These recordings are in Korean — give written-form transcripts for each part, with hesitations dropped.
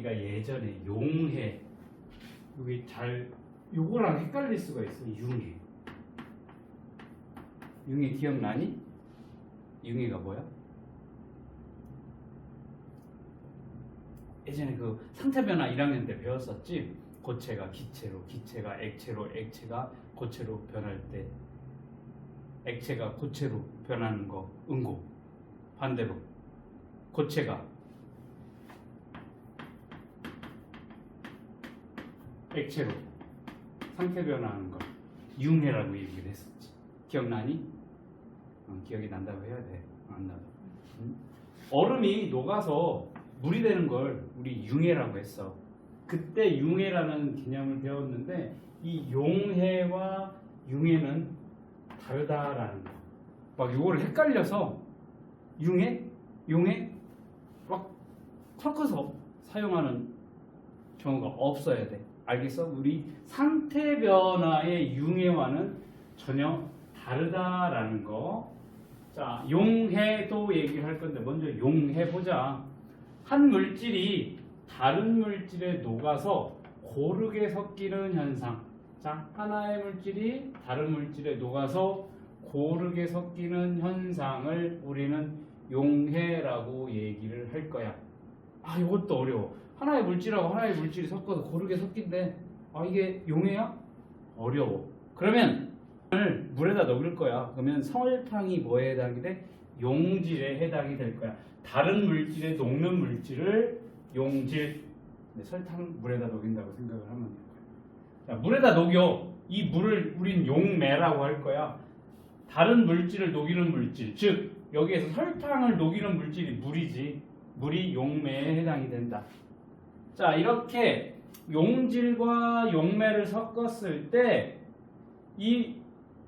우리가 예전에 용해 여기 잘 요거랑 헷갈릴 수가 있어. 융해 기억나니? 융해가 뭐야? 예전에 그 상태 변화 1학년 때 배웠었지. 고체가 기체로, 기체가 액체로, 액체가 고체로 변할 때 액체가 고체로 변하는 거 응고. 반대로 고체가 액체로 상태 변화하는 거 융해라고 얘기를 했었지. 기억나니? 기억이 난다고 해야 돼. 안 나도. 얼음이 녹아서 물이 되는 걸 우리 융해라고 했어. 그때 융해라는 개념을 배웠는데 이 용해와 융해는 다르다라는 거. 막 이거를 헷갈려서 융해, 용해 막 섞어서 사용하는 경우가 없어야 돼. 알겠어? 우리 상태 변화의 융해와는 전혀 다르다라는 거. 자, 용해도 얘기를 할 건데 먼저 용해 보자. 한 물질이 다른 물질에 녹아서 고르게 섞이는 현상. 자, 하나의 물질이 다른 물질에 녹아서 고르게 섞이는 현상을 우리는 용해라고 얘기를 할 거야. 아, 이것도 어려워. 하나의 물질하고 하나의 물질이 섞어서 고르게 섞인데 이게 용해야? 어려워. 그러면 물에다 녹일 거야. 그러면 설탕이 뭐에 해당이 돼? 용질에 해당이 될 거야. 다른 물질에 녹는 물질을 용질, 설탕 물에다 녹인다고 생각을 하면 될 거야. 자, 물에다 녹여. 이 물을 우린 용매라고 할 거야. 다른 물질을 녹이는 물질, 즉 여기에서 설탕을 녹이는 물질이 물이지. 물이 용매에 해당이 된다. 자, 이렇게 용질과 용매를 섞었을 때 이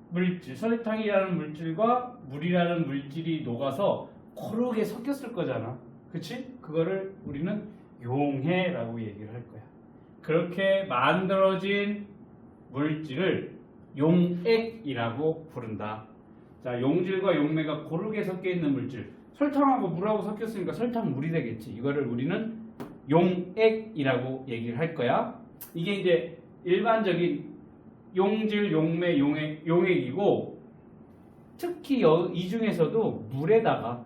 물질, 설탕이라는 물질과 물이라는 물질이 녹아서 고르게 섞였을 거잖아. 그치? 그거를 우리는 용해라고 얘기를 할 거야. 그렇게 만들어진 물질을 용액이라고 부른다. 자, 용질과 용매가 고르게 섞여 있는 물질. 설탕하고 물하고 섞였으니까 설탕물이 되겠지. 이거를 우리는 용액이라고 얘기를 할 거야. 이게 이제 일반적인 용질, 용매, 용액이고 특히 이 중에서도 물에다가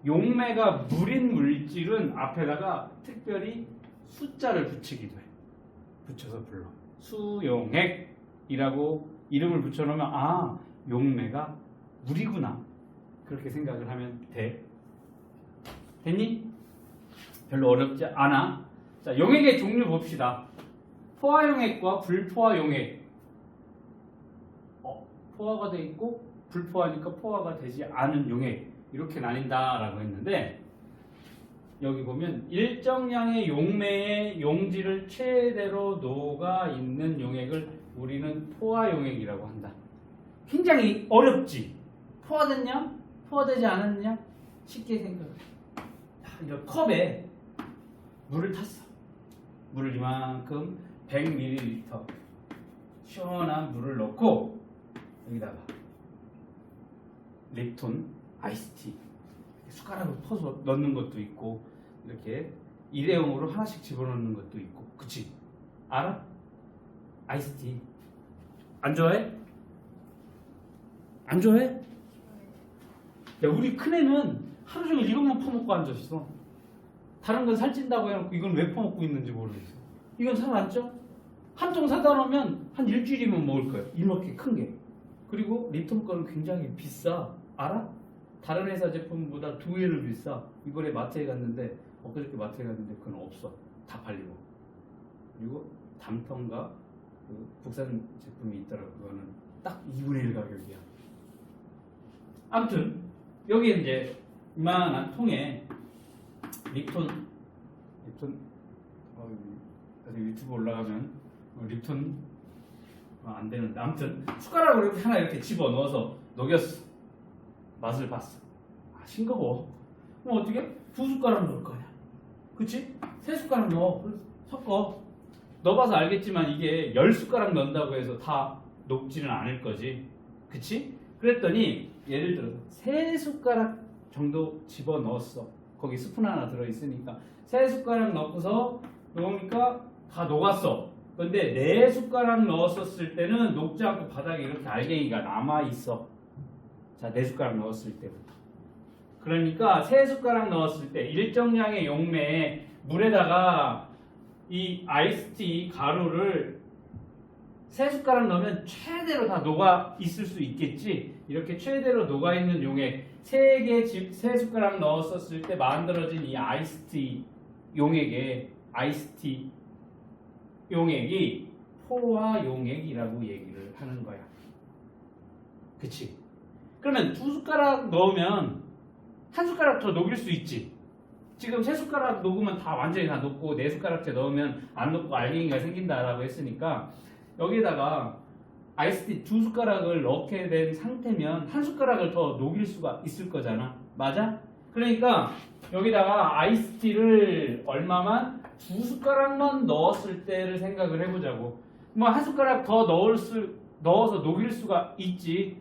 용매가 물인 물질은 앞에다가 특별히 숫자를 붙이기도 해. 붙여서 불러. 수용액이라고 이름을 붙여놓으면 용매가 물이구나. 그렇게 생각을 하면 돼. 됐니? 별로 어렵지 않아. 자, 용액의 종류 봅시다. 포화용액과 불포화용액. 포화가 돼 있고 불포화니까 포화가 되지 않은 용액. 이렇게 나뉜다라고 했는데 여기 보면 일정량의 용매의 용질을 최대로 녹아 있는 용액을 우리는 포화용액이라고 한다. 굉장히 어렵지? 포화됐냐? 포화되지 않았냐? 쉽게 생각해. 이런 컵에 물을 탔어. 물을 이만큼 100ml 시원한 물을 넣고 여기다가 립톤 아이스티 숟가락으로 퍼서 넣는 것도 있고 이렇게 일회용으로 하나씩 집어넣는 것도 있고. 그치? 알아? 아이스티 안 좋아해? 안 좋아해? 야, 우리 큰애는 하루 종일 이것만 퍼먹고 앉아있어. 다른 건 살찐다고 해놓고 이건 왜 퍼먹고 있는지 모르겠어. 이건 살 안 쪄? 한 통 사다 놓으면 한 일주일이면 먹을 거예요. 이렇게 큰 게. 그리고 립톤 거는 굉장히 비싸. 알아? 다른 회사 제품보다 2배를 비싸. 이번에 마트에 갔는데 엊그저께 마트에 갔는데 그건 없어. 다 팔리고. 그리고 담턴가 그 국산 제품이 있더라고. 그거는 딱 2분의 1 가격이야. 아무튼 여기에 이제 이만한 통에 립톤 유튜브 올라가면 립톤 안 되는데 아무튼 숟가락으로 이렇게 하나 이렇게 집어 넣어서 녹였어. 맛을 봤어. 싱거워. 그럼 어떻게? 2숟가락 넣을 거야. 그치? 3숟가락 넣어. 섞어. 넣어봐서 알겠지만 이게 10숟가락 넣는다고 해서 다 녹지는 않을 거지. 그치? 그랬더니 예를 들어서 3숟가락 정도 집어 넣었어. 거기 스푼 하나 들어있으니까 3숟가락 넣고서 녹으니까 다 녹았어. 근데 4숟가락 넣었을 때는 녹지 않고 바닥에 이렇게 알갱이가 남아있어. 자, 4숟가락 넣었을 때부터. 그러니까 3숟가락 넣었을 때 일정량의 용매에 물에다가 이 아이스티 가루를 3숟가락 넣으면 최대로 다 녹아 있을 수 있겠지. 이렇게 최대로 녹아 있는 용액 3숟가락 넣었을 때 만들어진 이 아이스티 용액이 포화 용액이라고 얘기를 하는 거야. 그치? 그러면 2숟가락 넣으면 1숟가락 더 녹일 수 있지. 지금 3숟가락 녹으면 다 완전히 다 녹고 4숟가락째 넣으면 안 녹고 알갱이가 생긴다라고 했으니까 여기에다가 아이스티 2숟가락을 넣게 된 상태면 1숟가락을 더 녹일 수가 있을 거잖아. 맞아? 그러니까 여기다가 아이스티를 얼마만? 2숟가락만 넣었을 때를 생각을 해보자고. 뭐 1숟가락 더 넣어서 녹일 수가 있지.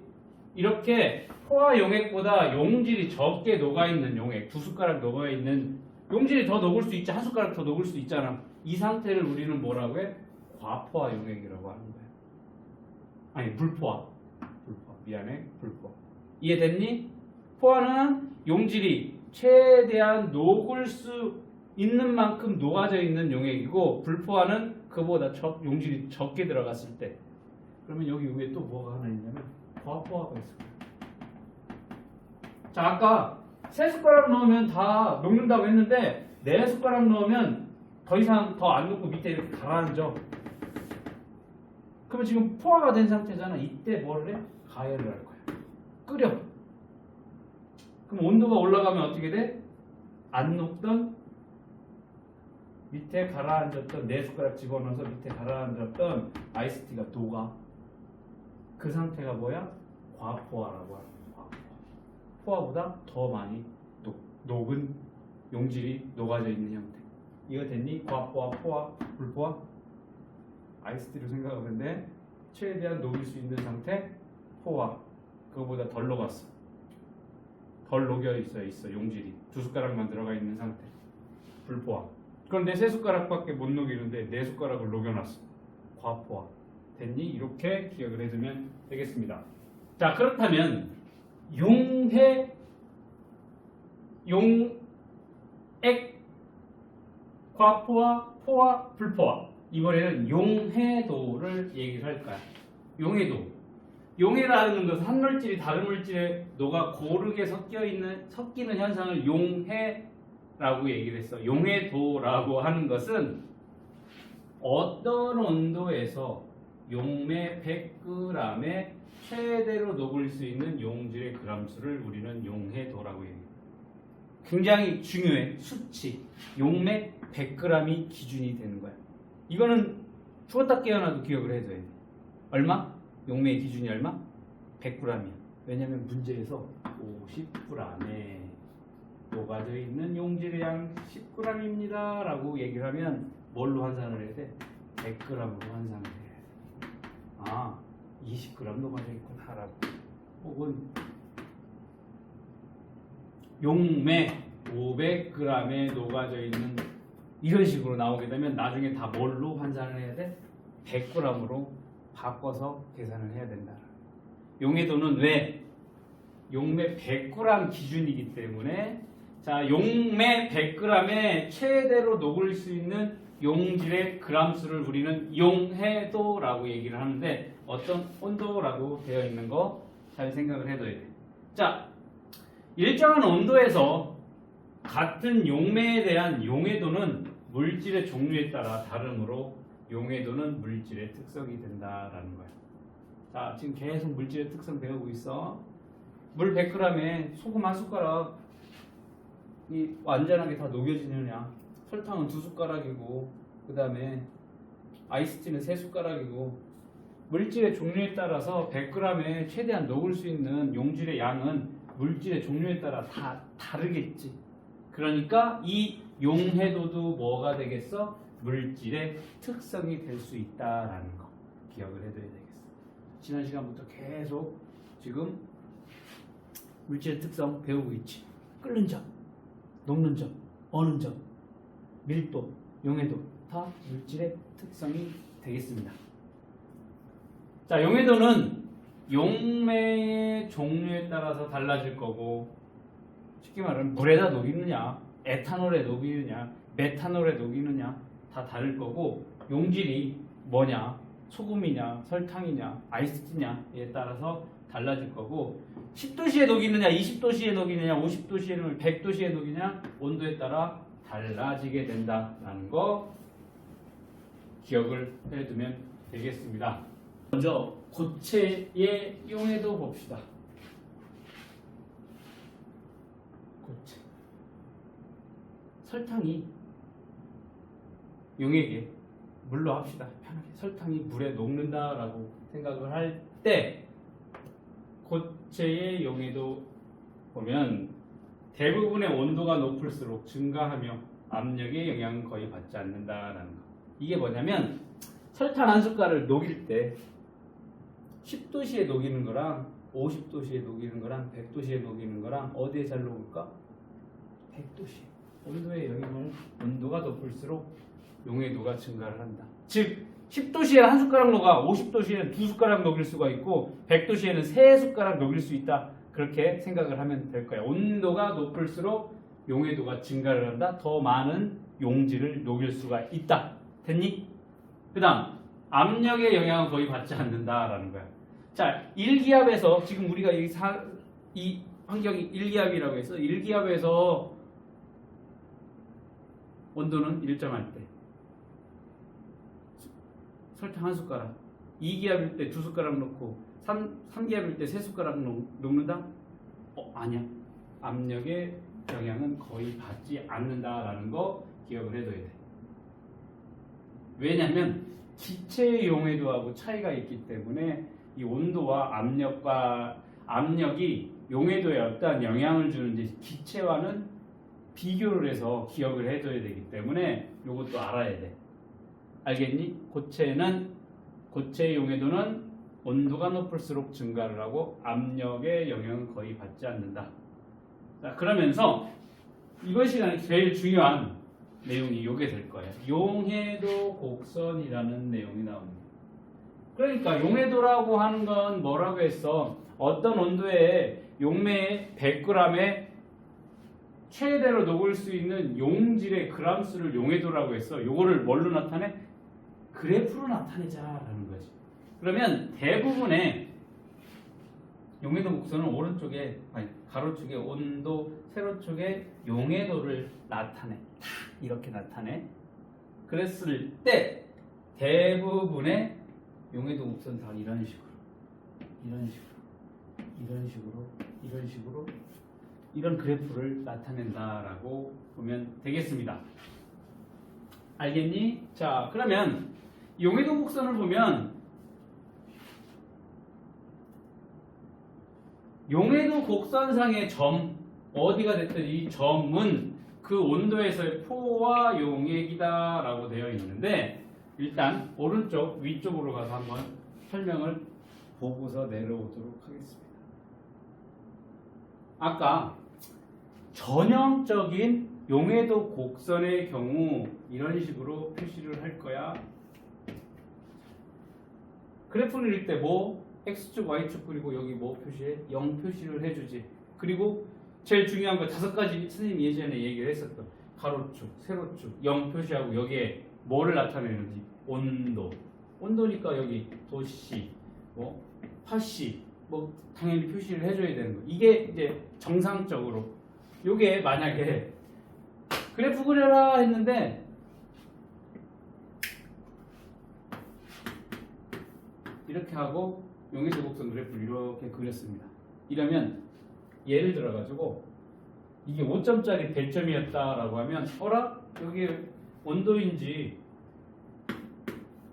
이렇게 포화 용액보다 용질이 적게 녹아있는 용액, 2숟가락 녹아있는 용질이 더 녹을 수 있지. 1숟가락 더 녹을 수 있잖아. 이 상태를 우리는 뭐라고 해? 과포화 용액이라고 하는 거야. 아니, 불포화. 미안해. 불포화. 이해됐니? 포화는 용질이 최대한 녹을 수 있는 만큼 녹아져 있는 용액이고, 불포화는 그보다 용질이 적게 들어갔을 때. 그러면 여기 위에 또 뭐가 하나 있냐면 과포화가 있을 거야. 자, 아까 3숟가락 넣으면 다 녹는다고 했는데 4숟가락 넣으면 더 이상 더 안 녹고 밑에 이렇게 가라앉아. 그러면 지금 포화가 된 상태잖아. 이때 뭐를 해? 가열을 할 거야. 끓여. 그럼 온도가 올라가면 어떻게 돼? 안 녹던 밑에 가라앉았던 4숟가락 집어넣어서 밑에 가라앉았던 아이스티가 녹아. 그 상태가 뭐야? 과포화라고 하는 거야. 포화보다 더 많이 녹은 용질이 녹아져 있는 형태. 이거 됐니? 과포화, 포화, 불포화? 아이스티로 생각하면 돼. 최대한 녹일 수 있는 상태 포화. 그거보다 덜 녹았어. 덜 녹여 있어 용질이. 2숟가락만 들어가 있는 상태. 불포화. 그런데 3숟가락밖에 못 녹이는데 4숟가락을 녹여놨어. 과포화. 됐니? 이렇게 기억을 해두면 되겠습니다. 자, 그렇다면 용액, 과포화, 포화, 불포화. 이번에는 용해도를 얘기를 할 거야. 용해도. 용해라는 것은 한 물질이 다른 물질에 녹아 고르게 섞이는 현상을 용해라고 얘기를 했어. 용해도라고 하는 것은 어떤 온도에서 용매 100g에 최대로 녹을 수 있는 용질의 그람수를 우리는 용해도라고 얘기해요. 굉장히 중요해. 수치. 용매 100g이 기준이 되는 거야. 이거는 죽었다 깨어나도 기억을 해줘야 돼. 얼마? 용매의 기준이 얼마? 100g이야. 왜냐면 문제에서 50g에 녹아져 있는 용질의 양 10g입니다 라고 얘기를 하면 뭘로 환산을 해야 돼? 100g으로 환산을 해야 돼. 아, 20g 녹아져 있구나 라고. 혹은 용매 500g에 녹아져 있는 이런 식으로 나오게 되면 나중에 다 뭘로 환산을 해야 돼? 100g으로 바꿔서 계산을 해야 된다. 용해도는 왜? 용매 100g 기준이기 때문에 자, 용매 100g에 최대로 녹을 수 있는 용질의 그람수를 우리는 용해도라고 얘기를 하는데 어떤 온도라고 되어 있는 거 잘 생각을 해둬야 돼. 자, 일정한 온도에서 같은 용매에 대한 용해도는 물질의 종류에 따라 다르므로 용해도는 물질의 특성이 된다라는 거야. 자, 지금 계속 물질의 특성 배우고 있어. 물 100g에 소금 1숟가락 이 완전하게 다 녹여지느냐? 설탕은 2숟가락이고 그 다음에 아이스티는 3숟가락이고 물질의 종류에 따라서 100g에 최대한 녹을 수 있는 용질의 양은 물질의 종류에 따라 다 다르겠지. 그러니까 이 용해도도 뭐가 되겠어? 물질의 특성이 될 수 있다라는 거 기억을 해둬야 되겠어. 지난 시간부터 계속 지금 물질의 특성 배우고 있지. 끓는 점, 녹는 점, 어는 점, 밀도, 용해도 다 알파 물질의 특성이 되겠습니다. 자, 용해도는 용매의 종류에 따라서 달라질 거고, 쉽게 말하면 물에다 녹이느냐, 에탄올에 녹이느냐, 메탄올에 녹이느냐 다 다를 거고, 용질이 뭐냐, 소금이냐, 설탕이냐, 아이스티냐에 따라서 달라질 거고, 10도씨에 녹이느냐, 20도씨에 녹이느냐, 50도씨에 녹이느냐, 100도씨에 녹이느냐 온도에 따라 달라지게 된다라는 거 기억을 해두면 되겠습니다. 먼저 고체의 용해도 봅시다. 고체. 설탕이 용액에 물로 합시다. 편하게 설탕이 물에 녹는다라고 생각을 할 때 고체의 용해도 보면 대부분의 온도가 높을수록 증가하며 압력의 영향은 거의 받지 않는다라는 거. 이게 뭐냐면 설탕 한 숟갈을 녹일 때 10도씨에 녹이는 거랑 50도씨에 녹이는 거랑 100도씨에 녹이는 거랑 어디에 잘 녹을까? 100도씨. 온도의 영향을 온도가 높을수록 용해도가 증가를 한다. 즉 10도씨에 한 숟가락 녹아 50도씨에는 두 숟가락 녹일 수가 있고 100도씨에는 세 숟가락 녹일 수 있다. 그렇게 생각을 하면 될 거야. 온도가 높을수록 용해도가 증가를 한다. 더 많은 용질을 녹일 수가 있다. 됐니? 그 다음 압력의 영향은 거의 받지 않는다라는 거야. 자, 1기압에서 지금 우리가 이 환경이 1기압이라고 해서 1기압에서 온도는 일정할 때 설탕 한 숟가락, 2기압일 때 두 숟가락 넣고 3기압일 때 세 숟가락 녹는다? 아니야. 압력의 영향은 거의 받지 않는다라는 거 기억을 해둬야 돼. 왜냐하면 기체의 용해도하고 차이가 있기 때문에 이 온도와 압력이 용해도에 어떠한 영향을 주는지 기체와는 비교를 해서 기억을 해둬야 되기 때문에 이것도 알아야 돼. 알겠니? 고체의 용해도는 온도가 높을수록 증가를 하고 압력의 영향은 거의 받지 않는다. 자, 그러면서 이번 시간에 제일 중요한 내용이 이게 될 거예요. 용해도 곡선이라는 내용이 나옵니다. 그러니까 용해도라고 하는 건 뭐라고 했어? 어떤 온도에 용매의 100g에 최대로 녹을 수 있는 용질의 그람수를 용해도라고 했어. 요거를 뭘로 나타내? 그래프로 나타내자라는 거지. 그러면 대부분의 용해도 곡선은 오른쪽에 가로축에 온도, 세로축에 용해도를 나타내. 다 이렇게 나타내. 그랬을 때 대부분의 용해도 곡선 다 이런 식으로 이런 그래프를 나타낸다라고 보면 되겠습니다. 알겠니? 자, 그러면 용해도 곡선을 보면 용해도 곡선상의 점, 어디가 됐든 이 점은 그 온도에서의 포와 용액이다 라고 되어 있는데, 일단 오른쪽 위쪽으로 가서 한번 설명을 보고서 내려오도록 하겠습니다. 아까 전형적인 용해도 곡선의 경우 이런 식으로 표시를 할 거야. 그래프를 그릴 때 뭐 x축, y축 그리고 여기 뭐 표시해? 0 표시를 해주지. 그리고 제일 중요한 거 5가지 선생님이 예전에 얘기를 했었던 가로축, 세로축, 0 표시하고 여기에 뭐를 나타내는지 온도. 온도니까 여기 도씨, 뭐 파씨, 뭐 당연히 표시를 해줘야 되는 거. 이게 이제 정상적으로. 요게 만약에 그래프 그려라 했는데 이렇게 하고 용해도 곡선 그래프를 이렇게 그렸습니다. 이러면 예를 들어 가지고 이게 5점짜리 별점이었다라고 하면 어라? 여기 온도인지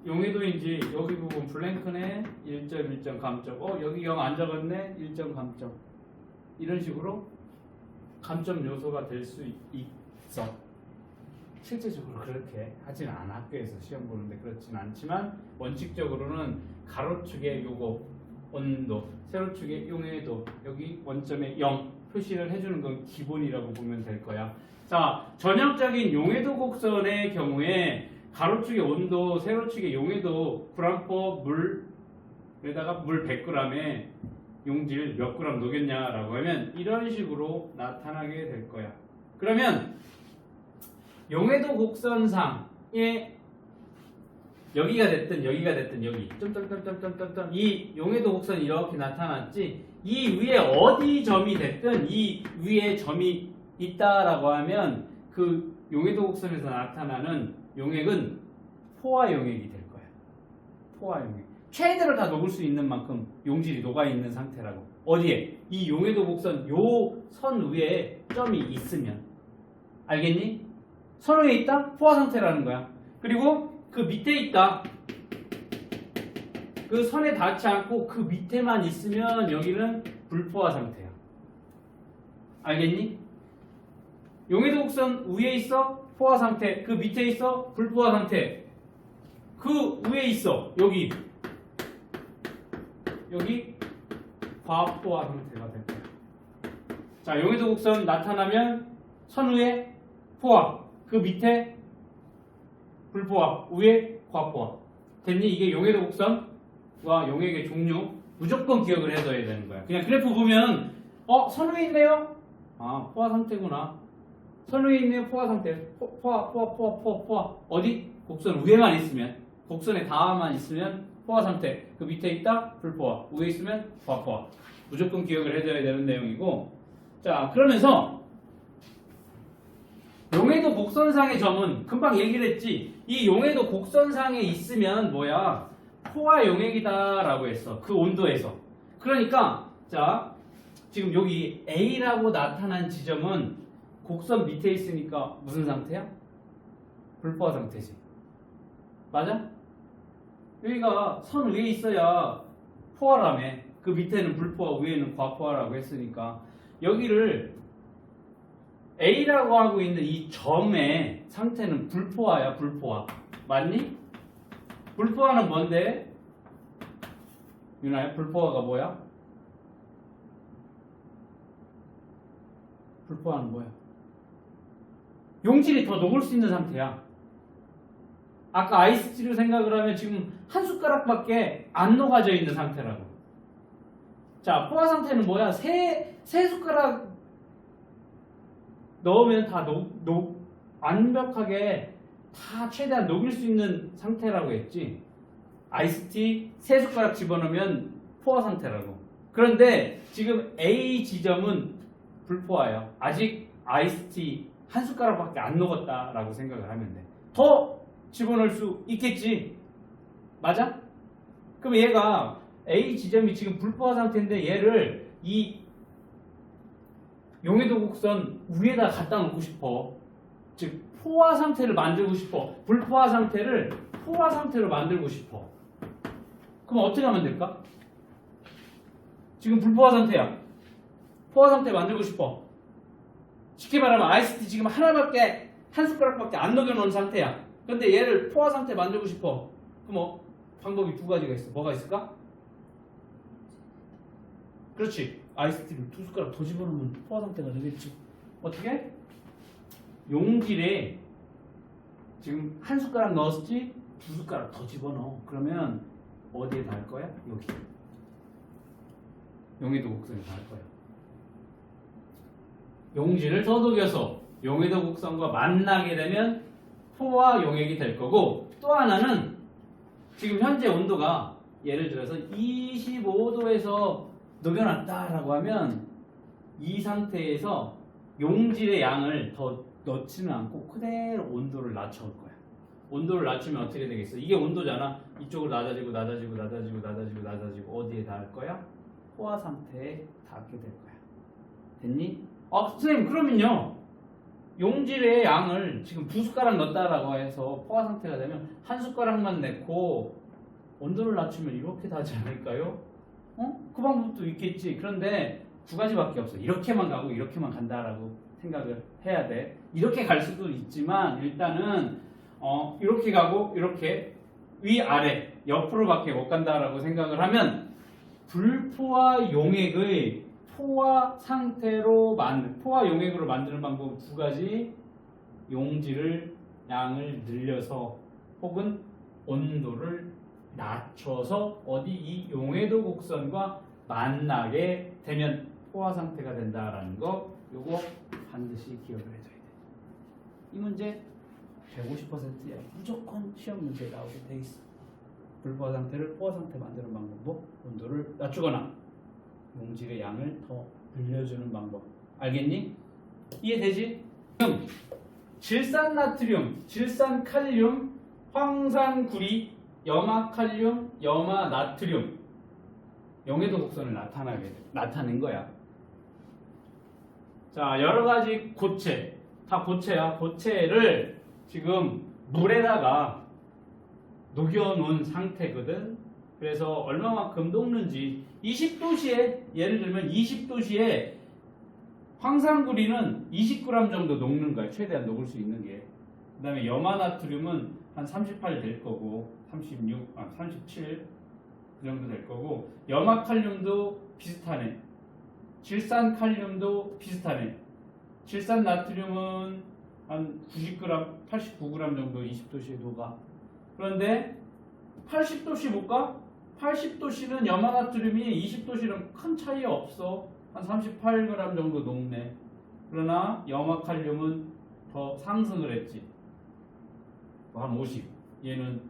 용해도인지 여기 부분 블랭크네 1점 1점 감점 여기 0 안 적었네 1점 감점 이런 식으로 감점 요소가 될 수 있어. 실제적으로 그렇게 하진 않아. 학교에서 시험 보는데 그렇진 않지만 원칙적으로는 가로축에 요거 온도, 세로축에 용해도, 여기 원점에 0 표시를 해주는 건 기본이라고 보면 될 거야. 자, 전형적인 용해도 곡선의 경우에 가로축의 온도, 세로축의 용해도, 구람법 물에다가 물 100g에 용질 몇 그램 녹였냐라고 하면 이런 식으로 나타나게 될 거야. 그러면 용해도 곡선상에 여기가 됐든 여기 점점점점점점 이 용해도 곡선이 이렇게 나타났지, 이 위에 어디 점이 됐든 이 위에 점이 있다라고 하면 그 용해도 곡선에서 나타나는 용액은 포화 용액이 될 거야. 포화 용액. 최대로 다 녹을 수 있는 만큼 용질이 녹아 있는 상태라고. 어디에? 이 용해도 곡선 요 선 위에 점이 있으면. 알겠니? 선 위에 있다? 포화 상태라는 거야. 그리고 그 밑에 있다. 그 선에 닿지 않고 그 밑에만 있으면 여기는 불포화 상태야. 알겠니? 용해도 곡선 위에 있어 포화 상태, 그 밑에 있어 불포화 상태, 그 위에 있어 여기 과포화 상태가 될 거야. 자, 용해도 곡선 나타나면 선 위에 포화, 그 밑에 불포화, 위에 과포화. 됐니? 이게 용해도 곡선과 용액의 종류 무조건 기억을 해둬야 되는 거야. 그냥 그래프 보면 선 위에 있네요. 아, 포화 상태구나. 선 위에 있네요. 포화 상태. 포화. 어디? 곡선 위에만 있으면, 곡선에 닿아만 있으면 포화 상태. 그 밑에 있다? 불포화. 위에 있으면 과포화. 무조건 기억을 해줘야 되는 내용이고. 자, 그러면서 용해도 곡선상의 점은 금방 얘기를 했지. 이 용해도 곡선상에 있으면 뭐야? 포화 용액이다 라고 했어. 그 온도에서. 그러니까 자, 지금 여기 A라고 나타난 지점은 곡선 밑에 있으니까 무슨 상태야? 불포화 상태지. 맞아? 여기가 선 위에 있어야 포화라며. 그 밑에는 불포화, 위에는 과포화라고 했으니까 여기를 A라고 하고 있는 이 점의 상태는 불포화야. 불포화. 맞니? 불포화는 뭔데? 유나야, 불포화가 뭐야? 불포화는 뭐야? 용질이 더 녹을 수 있는 상태야. 아까 아이스티로 생각을 하면 지금 한 숟가락밖에 안 녹아져 있는 상태라고. 자, 포화 상태는 뭐야? 세 숟가락 넣으면 다 완벽하게 다 최대한 녹일 수 있는 상태라고 했지. 아이스티 세 숟가락 집어넣으면 포화 상태라고. 그런데 지금 A 지점은 불포화예요. 아직 아이스티 한 숟가락밖에 안 녹았다라고 생각을 하면 돼. 더 집어넣을 수 있겠지. 맞아? 그럼 얘가 A 지점이 지금 불포화 상태인데 얘를 이 용해도 곡선 위에다 갖다 놓고 싶어. 즉 포화 상태를 만들고 싶어. 불포화 상태를 포화 상태로 만들고 싶어. 그럼 어떻게 하면 될까? 지금 불포화 상태야. 포화 상태 만들고 싶어. 쉽게 말하면 아이스티 지금 한 숟가락밖에 안 녹여놓은 상태야. 근데 얘를 포화 상태 만들고 싶어. 그럼 방법이 두 가지가 있어. 뭐가 있을까? 그렇지. 아이스티를 두 숟가락 더 집어넣으면 포화 상태가 되겠지. 어떻게? 용질에 지금 한 숟가락 넣었지? 두 숟가락 더 집어넣어. 그러면 어디에 닿을 거야? 여기. 용해도 곡선에 닿을 거야. 용질을 더 녹여서 용해도 곡선과 만나게 되면 포화 용액이 될 거고, 또 하나는 지금 현재 온도가 예를 들어서 25도에서 녹여놨다라고 하면 이 상태에서 용질의 양을 더 넣지는 않고 그대로 온도를 낮춰올 거야. 온도를 낮추면 어떻게 되겠어? 이게 온도잖아. 이쪽으로 낮아지고 어디에 닿을 거야? 포화 상태에 닿게 될 거야. 됐니? 선생님, 그러면요, 용질의 양을 지금 두 숟가락 넣었다라고 해서 포화 상태가 되면 한 숟가락만 넣고 온도를 낮추면 이렇게 닿지 않을까요? 그 방법도 있겠지. 그런데 두 가지밖에 없어. 이렇게만 가고 이렇게만 간다라고 생각을 해야 돼. 이렇게 갈 수도 있지만 일단은 이렇게 가고 이렇게 위아래 옆으로밖에 못 간다라고 생각을 하면 불포화 용액의 포화 용액으로 만드는 방법 두 가지. 용질을 양을 늘려서 혹은 온도를 낮춰서 어디 이 용해도 곡선과 만나게 되면 포화 상태가 된다라는 거 요거 반드시 기억을 해줘야 돼. 이 문제 150%야. 무조건 시험 문제에 나오게 돼 있어. 불포화 상태를 포화 상태 만드는 방법, 온도를 낮추거나 용질의 양을 더 늘려주는 방법. 알겠니? 이해되지? 질산나트륨, 질산칼륨, 황산구리, 염화칼륨, 염화나트륨 용해도 곡선을 나타낸 거야. 자, 여러 가지 고체, 다 고체야. 고체를 지금 물에다가 녹여놓은 상태거든. 그래서 얼마만큼 녹는지 20도씨에 예를 들면 20도씨에 황산구리는 20g 정도 녹는 거야. 최대한 녹을 수 있는 게. 그 다음에 염화나트륨은 한 38 될 거고 37 그 정도 될 거고 염화칼륨도 비슷하네. 질산칼륨도 비슷하네. 질산나트륨은 한 90g, 89g 정도 20도씨에 녹아. 그런데 80도씨 볼까? 80도씨는 염화나트륨이 20도씨랑 큰 차이 없어. 한 38g 정도 녹네. 그러나 염화칼륨은 더 상승을 했지. 한 50. 얘는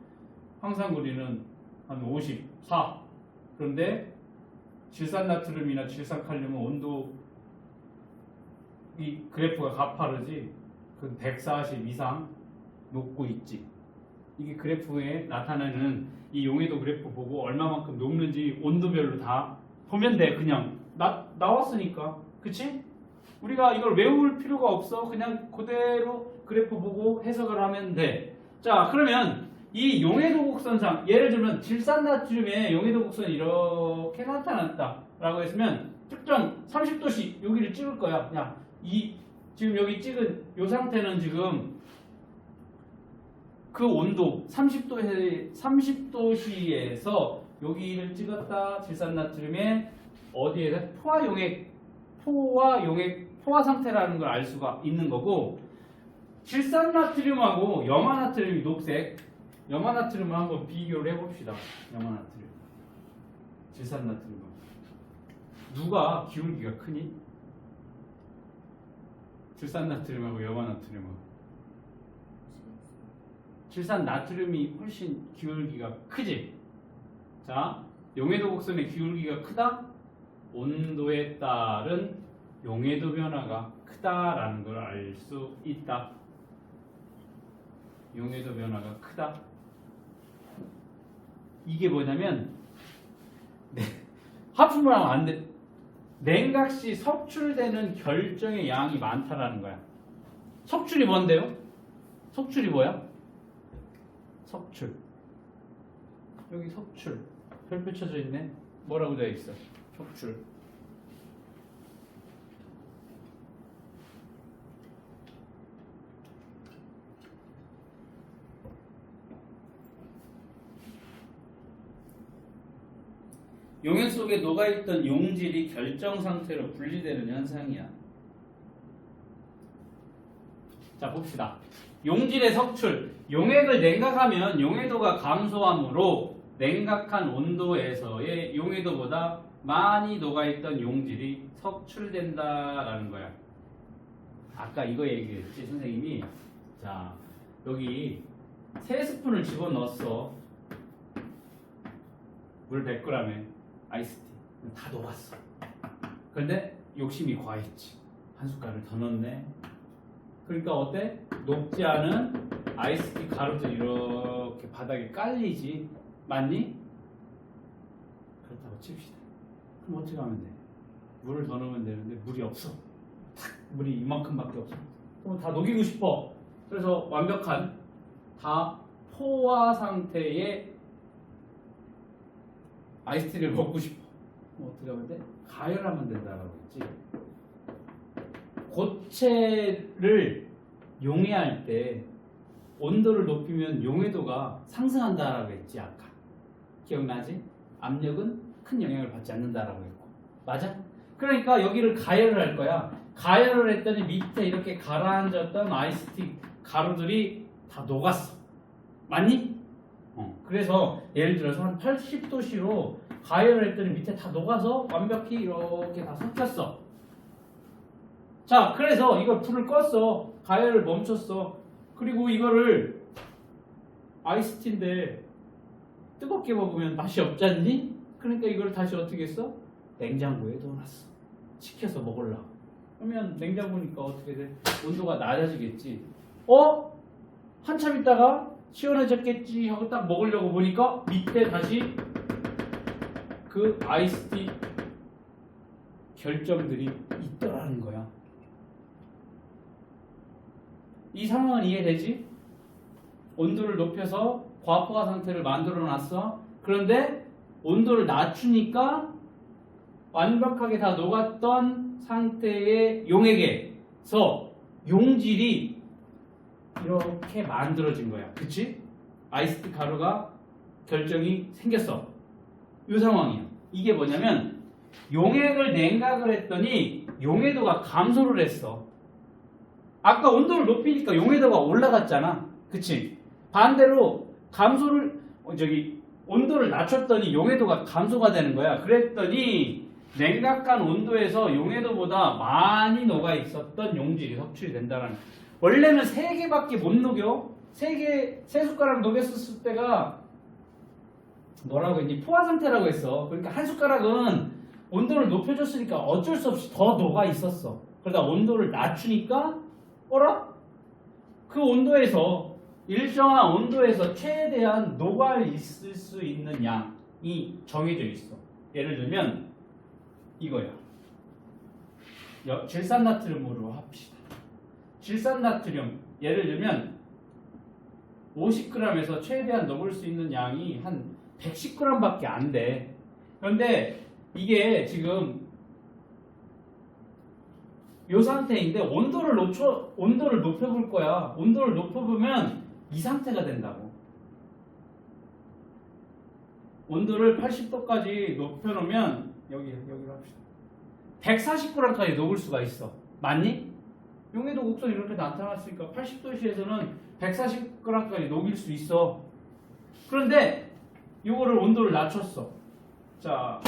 황산구리는 한 54. 그런데 질산나트륨이나 질산칼륨은 온도 이 그래프가 가파르지. 그 140 이상 녹고 있지. 이게 그래프에 나타내는 이 용해도 그래프 보고 얼마만큼 녹는지 온도별로 다 보면 돼. 그냥 나왔으니까. 그치? 우리가 이걸 외울 필요가 없어. 그냥 그대로 그래프 보고 해석을 하면 돼. 자, 그러면 이 용해도 곡선상 예를 들면 질산나트륨의 용해도 곡선이 이렇게 나타났다 라고 했으면 특정 30도씨 여기를 찍을 거야. 그냥 지금 여기 찍은 이 상태는 지금 그 온도 30도씨에서 여기를 찍었다. 질산나트륨의 어디에서 포화 상태라는 걸 알 수가 있는 거고, 질산나트륨하고 염화나트륨이 녹색. 염화나트륨을 한번 비교를 해봅시다. 염화나트륨, 질산나트륨. 누가 기울기가 크니? 질산나트륨하고 염화나트륨하고. 질산나트륨이 훨씬 기울기가 크지? 자, 용해도 곡선의 기울기가 크다? 온도에 따른 용해도 변화가 크다라는 걸 알 수 있다. 용해도 변화가 크다. 이게 뭐냐면 하품을 하면 안 돼. 냉각시 석출되는 결정의 양이 많다라는 거야. 석출이 뭔데요? 석출이 뭐야? 석출. 여기 석출. 별표 쳐져 있네. 뭐라고 되어 있어? 석출. 용해 속에 녹아있던 용질이 결정 상태로 분리되는 현상이야. 자, 봅시다. 용질의 석출. 용액을 냉각하면 용해도가 감소하므로 냉각한 온도에서의 용해도보다 많이 녹아있던 용질이 석출된다라는 거야. 아까 이거 얘기했지, 선생님이. 자, 여기 3스푼을 집어넣었어. 물 100g에 아이스티. 다 녹았어. 그런데 욕심이 과했지. 한 숟갈을 더 넣네. 그러니까 어때? 녹지 않은 아이스티 가루들 이렇게 바닥에 깔리지. 맞니? 그렇다고 칩시다. 그럼 어떻게 하면 돼? 물을 더 넣으면 되는데 물이 없어. 물이 이만큼밖에 없어. 그럼 다 녹이고 싶어. 그래서 완벽한 다 포화 상태의 아이스티를 먹고 싶어. 그럼 어떻게 하면 돼? 가열하면 된다라고 했지. 고체를 용해할 때 온도를 높이면 용해도가 상승한다라고 했지. 아까 기억나지? 압력은 큰 영향을 받지 않는다라고 했고. 맞아? 그러니까 여기를 가열을 할 거야. 가열을 했더니 밑에 이렇게 가라앉았던 아이스티 가루들이 다 녹았어. 맞니? 그래서 예를 들어서 한 80도씨로 가열을 했더니 밑에 다 녹아서 완벽히 이렇게 다 섞였어. 자, 그래서 이걸 불을 껐어. 가열을 멈췄어. 그리고 이거를 아이스티인데 뜨겁게 먹으면 맛이 없잖니? 그러니까 이걸 다시 어떻게 했어? 냉장고에 넣어놨어. 식혀서 먹으려고. 그러면 냉장고니까 어떻게 돼? 온도가 낮아지겠지. 한참 있다가 시원해졌겠지 하고 딱 먹으려고 보니까 밑에 다시 그 아이스티 결정들이 있더라는 거야. 이 상황은 이해되지? 온도를 높여서 과포화 상태를 만들어 놨어. 그런데 온도를 낮추니까 완벽하게 다 녹았던 상태의 용액에서 용질이 이렇게 만들어진 거야. 그치? 아이스티 가루가 결정이 생겼어. 이 상황이야. 이게 뭐냐면 용액을 냉각을 했더니 용해도가 감소를 했어. 아까 온도를 높이니까 용해도가 올라갔잖아. 그치? 반대로 온도를 낮췄더니 용해도가 감소가 되는 거야. 그랬더니 냉각한 온도에서 용해도보다 많이 녹아 있었던 용질이 석출이 된다는 거야. 원래는 3개밖에 못 녹여. 3 숟가락 녹였을 때가 뭐라고 했니? 포화 상태라고 했어. 그러니까 한 숟가락은 온도를 높여줬으니까 어쩔 수 없이 더 녹아 있었어. 그러다 온도를 낮추니까 그 온도에서 일정한 온도에서 최대한 녹아 있을 수 있는 양이 정해져 있어. 예를 들면 이거야. 질산나트륨으로 합시다. 질산나트륨 예를 들면 50g에서 최대한 녹을 수 있는 양이 한 110g밖에 안 돼. 그런데 이게 지금 이 상태인데 온도를 높여볼 거야. 온도를 높여보면 이 상태가 된다고. 온도를 80도까지 높여놓으면 여기로 합시다. 140g까지 녹을 수가 있어. 맞니? 용해도 곡선이 이렇게 나타났으니까 80도씨에서는 140g까지 녹일 수 있어. 그런데 이거를 온도를 낮췄어. 자,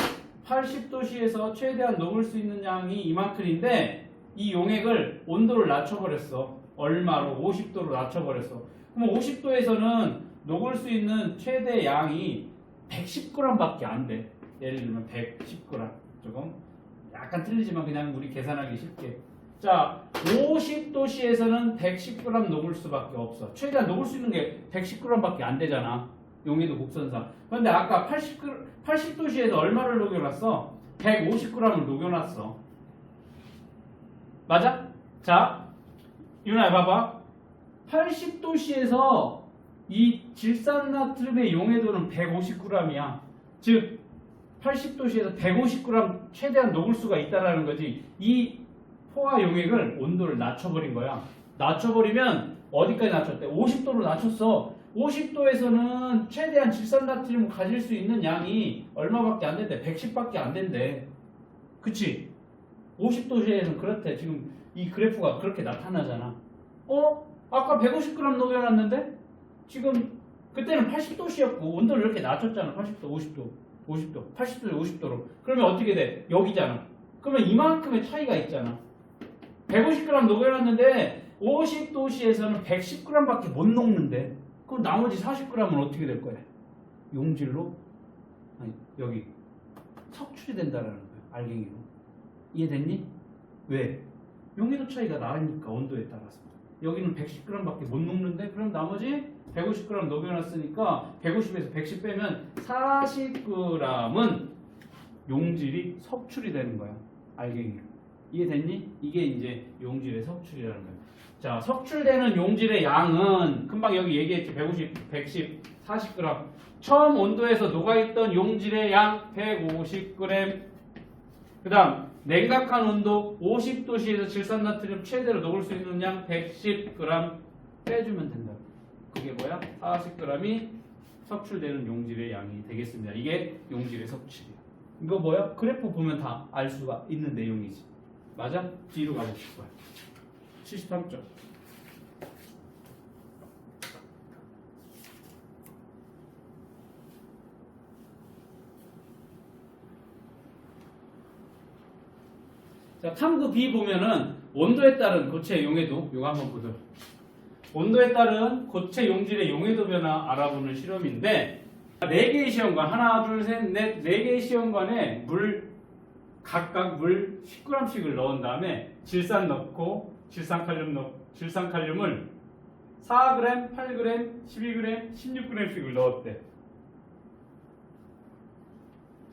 80도씨에서 최대한 녹을 수 있는 양이 이만큼인데 이 용액을 온도를 낮춰버렸어. 얼마로? 50도로 낮춰버렸어. 그럼 50도에서는 녹을 수 있는 최대 양이 110g밖에 안 돼. 예를 들면 110g. 조금 약간 틀리지만 그냥 우리 계산하기 쉽게. 자, 50도씨에서는 110g 녹을 수밖에 없어. 최대한 녹을 수 있는 게 110g밖에 안 되잖아. 용해도 곡선상. 그런데 아까 80도씨에서 얼마를 녹여놨어? 150g을 녹여놨어. 맞아? 자, 윤아야 봐봐. 80도씨에서 이 질산나트륨의 용해도는 150g이야. 즉 80도씨에서 150g 최대한 녹을 수가 있다는 거지. 이 포화 용액을 온도를 낮춰버린 거야. 낮춰버리면 어디까지 낮췄대? 50도로 낮췄어. 50도에서는 최대한 질산나트륨을 가질 수 있는 양이 얼마밖에 안 된대? 110밖에 안 된대. 그치? 50도씨에는 그렇대. 지금 이 그래프가 그렇게 나타나잖아. 아까 150g 녹여놨는데 지금 그때는 80도씨였고 온도를 이렇게 낮췄잖아. 80도, 50도, 80도, 50도로. 그러면 어떻게 돼? 여기잖아. 그러면 이만큼의 차이가 있잖아. 150g 녹여놨는데 50도씨에서는 110g밖에 못 녹는데 그럼 나머지 40g은 어떻게 될 거야? 용질로? 아니 여기 석출이 된다는 거야. 알갱이로. 이해됐니? 왜? 용해도 차이가 나니까 온도에 따라서. 여기는 110g밖에 못 녹는데 그럼 나머지 150g 녹여놨으니까 150에서 110 빼면 40g은 용질이 석출이 되는 거야. 알갱이로. 이해됐니? 이게 이제 용질의 석출이라는 거야. 자, 석출되는 용질의 양은 금방 여기 얘기했지. 150, 110, 40g. 처음 온도에서 녹아있던 용질의 양 150g. 그 다음 냉각한 온도 50도씨에서 질산나트륨 최대로 녹을 수 있는 양 110g 빼주면 된다. 그게 뭐야? 40g이 석출되는 용질의 양이 되겠습니다. 이게 용질의 석출이야. 이거 뭐야? 그래프 보면 다 알 수가 있는 내용이지. 맞아? 뒤로 가보실 거야. 73점. 자, 탐구 B 보면은 온도에 따른 고체 용해도 이거 한번 보도록. 온도에 따른 고체 용질의 용해도 변화 알아보는 실험인데 4개의 시험관 하나 둘 셋 넷 4개의 시험관에 각각 물 10g씩을 넣은 다음에 질산 넣고 질산칼륨을 4g, 8g, 12g, 16g씩을 넣었대.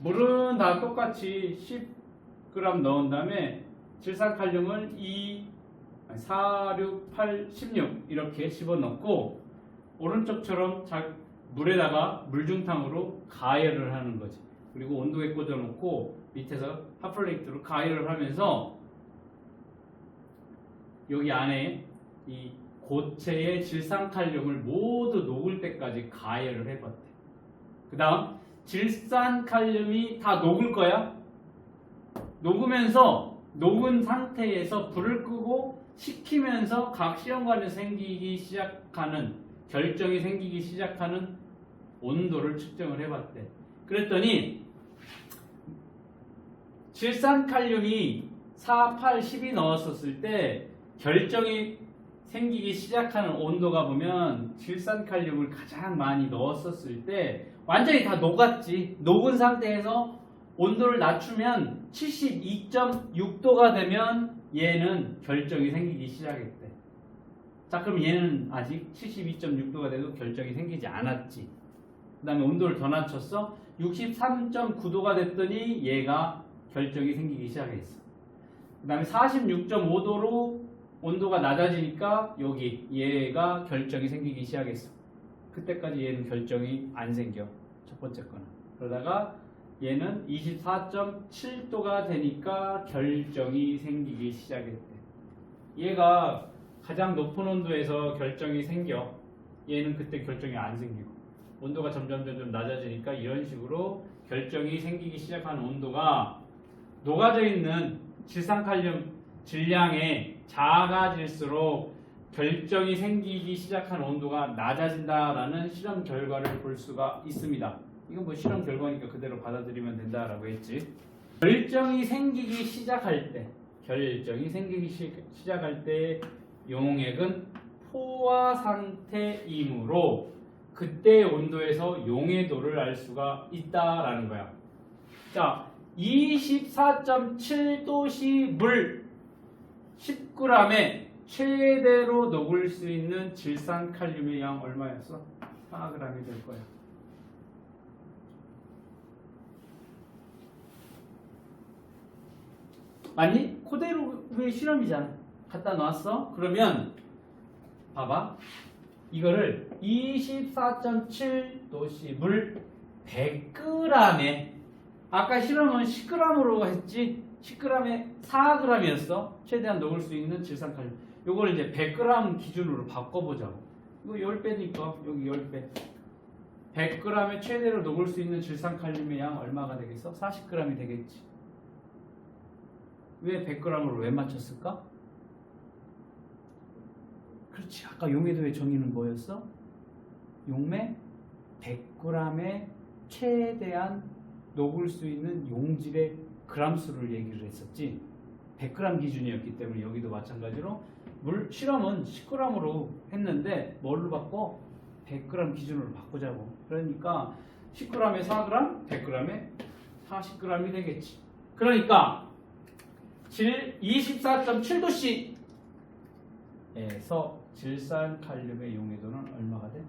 물은 다 똑같이 10g 넣은 다음에 질산칼륨을 4, 6, 8, 16 이렇게 집어넣고 오른쪽처럼 물에다가 물중탕으로 가열을 하는 거지. 그리고 온도에 꽂아놓고 밑에서 핫플레이트로 가열을 하면서 여기 안에 이 고체의 질산칼륨을 모두 녹을 때까지 가열을 해봤대. 그 다음 질산칼륨이 다 녹을 거야. 녹으면서 녹은 상태에서 불을 끄고 식히면서 각 시험관에서 결정이 생기기 시작하는 온도를 측정을 해봤대. 그랬더니 질산칼륨이 4, 8, 10이 넣었었을 때 결정이 생기기 시작하는 온도가 보면 질산칼륨을 가장 많이 넣었었을 때 완전히 다 녹았지. 녹은 상태에서 온도를 낮추면 72.6도가 되면 얘는 결정이 생기기 시작했대. 자, 그럼 얘는 아직 72.6도가 돼도 결정이 생기지 않았지. 그 다음에 온도를 더 낮췄어. 63.9도가 됐더니 얘가 결정이 생기기 시작했어. 그 다음에 46.5도로 온도가 낮아지니까 여기 얘가 결정이 생기기 시작했어. 그때까지 얘는 결정이 안 생겨. 첫 번째 거는. 그러다가 얘는 24.7도가 되니까 결정이 생기기 시작했대. 얘가 가장 높은 온도에서 결정이 생겨. 얘는 그때 결정이 안 생기고. 온도가 점점 낮아지니까 이런 식으로 결정이 생기기 시작하는 온도가 녹아져 있는 질산칼륨 질량이 작아질수록 결정이 생기기 시작한 온도가 낮아진다라는 실험 결과를 볼 수가 있습니다. 이건 뭐 실험 결과니까 그대로 받아들이면 된다라고 했지. 결정이 생기기 시작할 때 용액은 포화 상태이므로 그때의 온도에서 용해도를 알 수가 있다라는 거야. 자, 24.7도씨 물 10g에 최대로 녹을 수 있는 질산칼륨의 양 얼마였어? 4g이 될 거야. 맞니? 그대로의 실험이잖아. 갖다 놨어? 그러면 봐봐. 이거를 24.7도씨 물 100g에 아까 실험은 10g으로 했지. 10g에 4g이었어. 최대한 녹을 수 있는 질산칼륨. 요걸 이제 100g 기준으로 바꿔보자고. 이거 10배니까 여기 10배. 100g에 최대로 녹을 수 있는 질산칼륨의 양 얼마가 되겠어? 40g이 되겠지. 왜 100g으로 왜 맞췄을까? 그렇지. 아까 용해도의 정의는 뭐였어? 용매 100g에 최대한 녹을 수 있는 용질의 그람수를 얘기를 했었지. 100g 기준이었기 때문에 여기도 마찬가지로 실험은 10g으로 했는데 뭘로 바꿔? 100g 기준으로 바꾸자고. 그러니까 10g에 4g, 100g에 40g이 되겠지. 그러니까 24.7도씨에서 질산칼륨의 용해도는 얼마가 돼?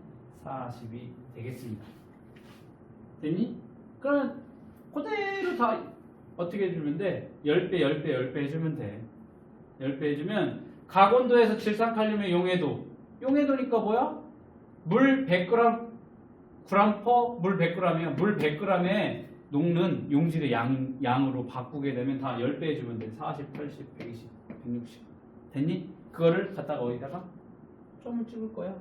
40이 되겠습니다. 됐니? 그러면 그대로 다 어떻게 해주면 돼? 10배, 10배, 10배 해주면 돼. 10배 해주면 각 온도에서 질산칼륨의 용해도니까 뭐야? 물 100g, 물 100g이야. 물 100g에 녹는 용질의 양으로 바꾸게 되면 다 10배 해주면 돼. 40, 80, 120, 160. 됐니? 그거를 갖다가 어디다가 점을 찍을 거야.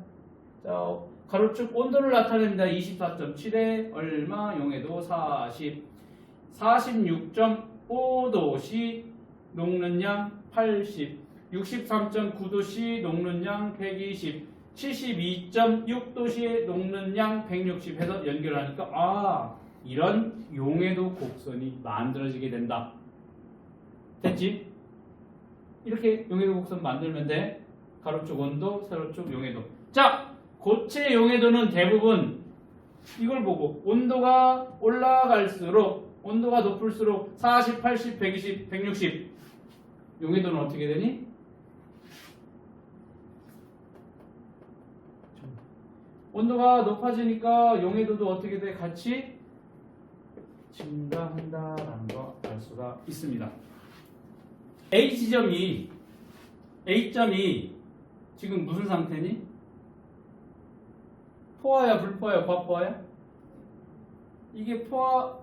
자, 가로축 온도를 나타냅니다. 24.7에 얼마? 용해도 40. 46.5도씨 녹는 양 80. 63.9도씨 녹는 양 120. 72.6도씨에 녹는 양 160 해서 연결하니까 이런 용해도 곡선이 만들어지게 된다. 됐지? 이렇게 용해도 곡선 만들면 돼. 가로쪽 온도, 세로쪽 용해도. 자, 고체 용해도는 대부분 이걸 보고 온도가 올라갈수록 온도가 높을수록 40, 80, 120, 160 용해도는 어떻게 되니? 온도가 높아지니까 용해도도 어떻게 돼? 같이 증가한다라는 거 알 수가 있습니다. A점이 지금 무슨 상태니? 포화야, 불포화야, 과포화야? 이게 포화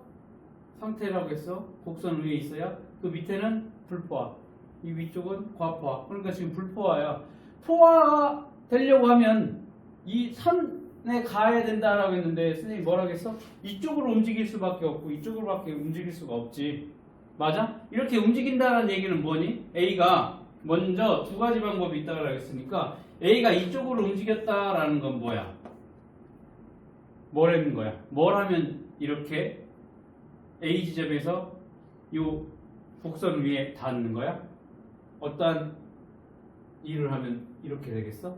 상태라고 했어. 곡선 위에 있어야. 그 밑에는 불포화. 이 위쪽은 과포화. 그러니까 지금 불포화야. 포화가 되려고 하면 이 선에 가야 된다라고 했는데 선생님이 뭐라고 했어? 이쪽으로 움직일 수밖에 없고 이쪽으로밖에 움직일 수가 없지. 맞아? 이렇게 움직인다는 얘기는 뭐니? A가 먼저 두 가지 방법이 있다고 했으니까 A가 이쪽으로 움직였다라는 건 뭐야? 뭐라는 거야? 뭘 하면 이렇게 A 지점에서 이 곡선 위에 닿는 거야? 어떠한 일을 하면 이렇게 되겠어?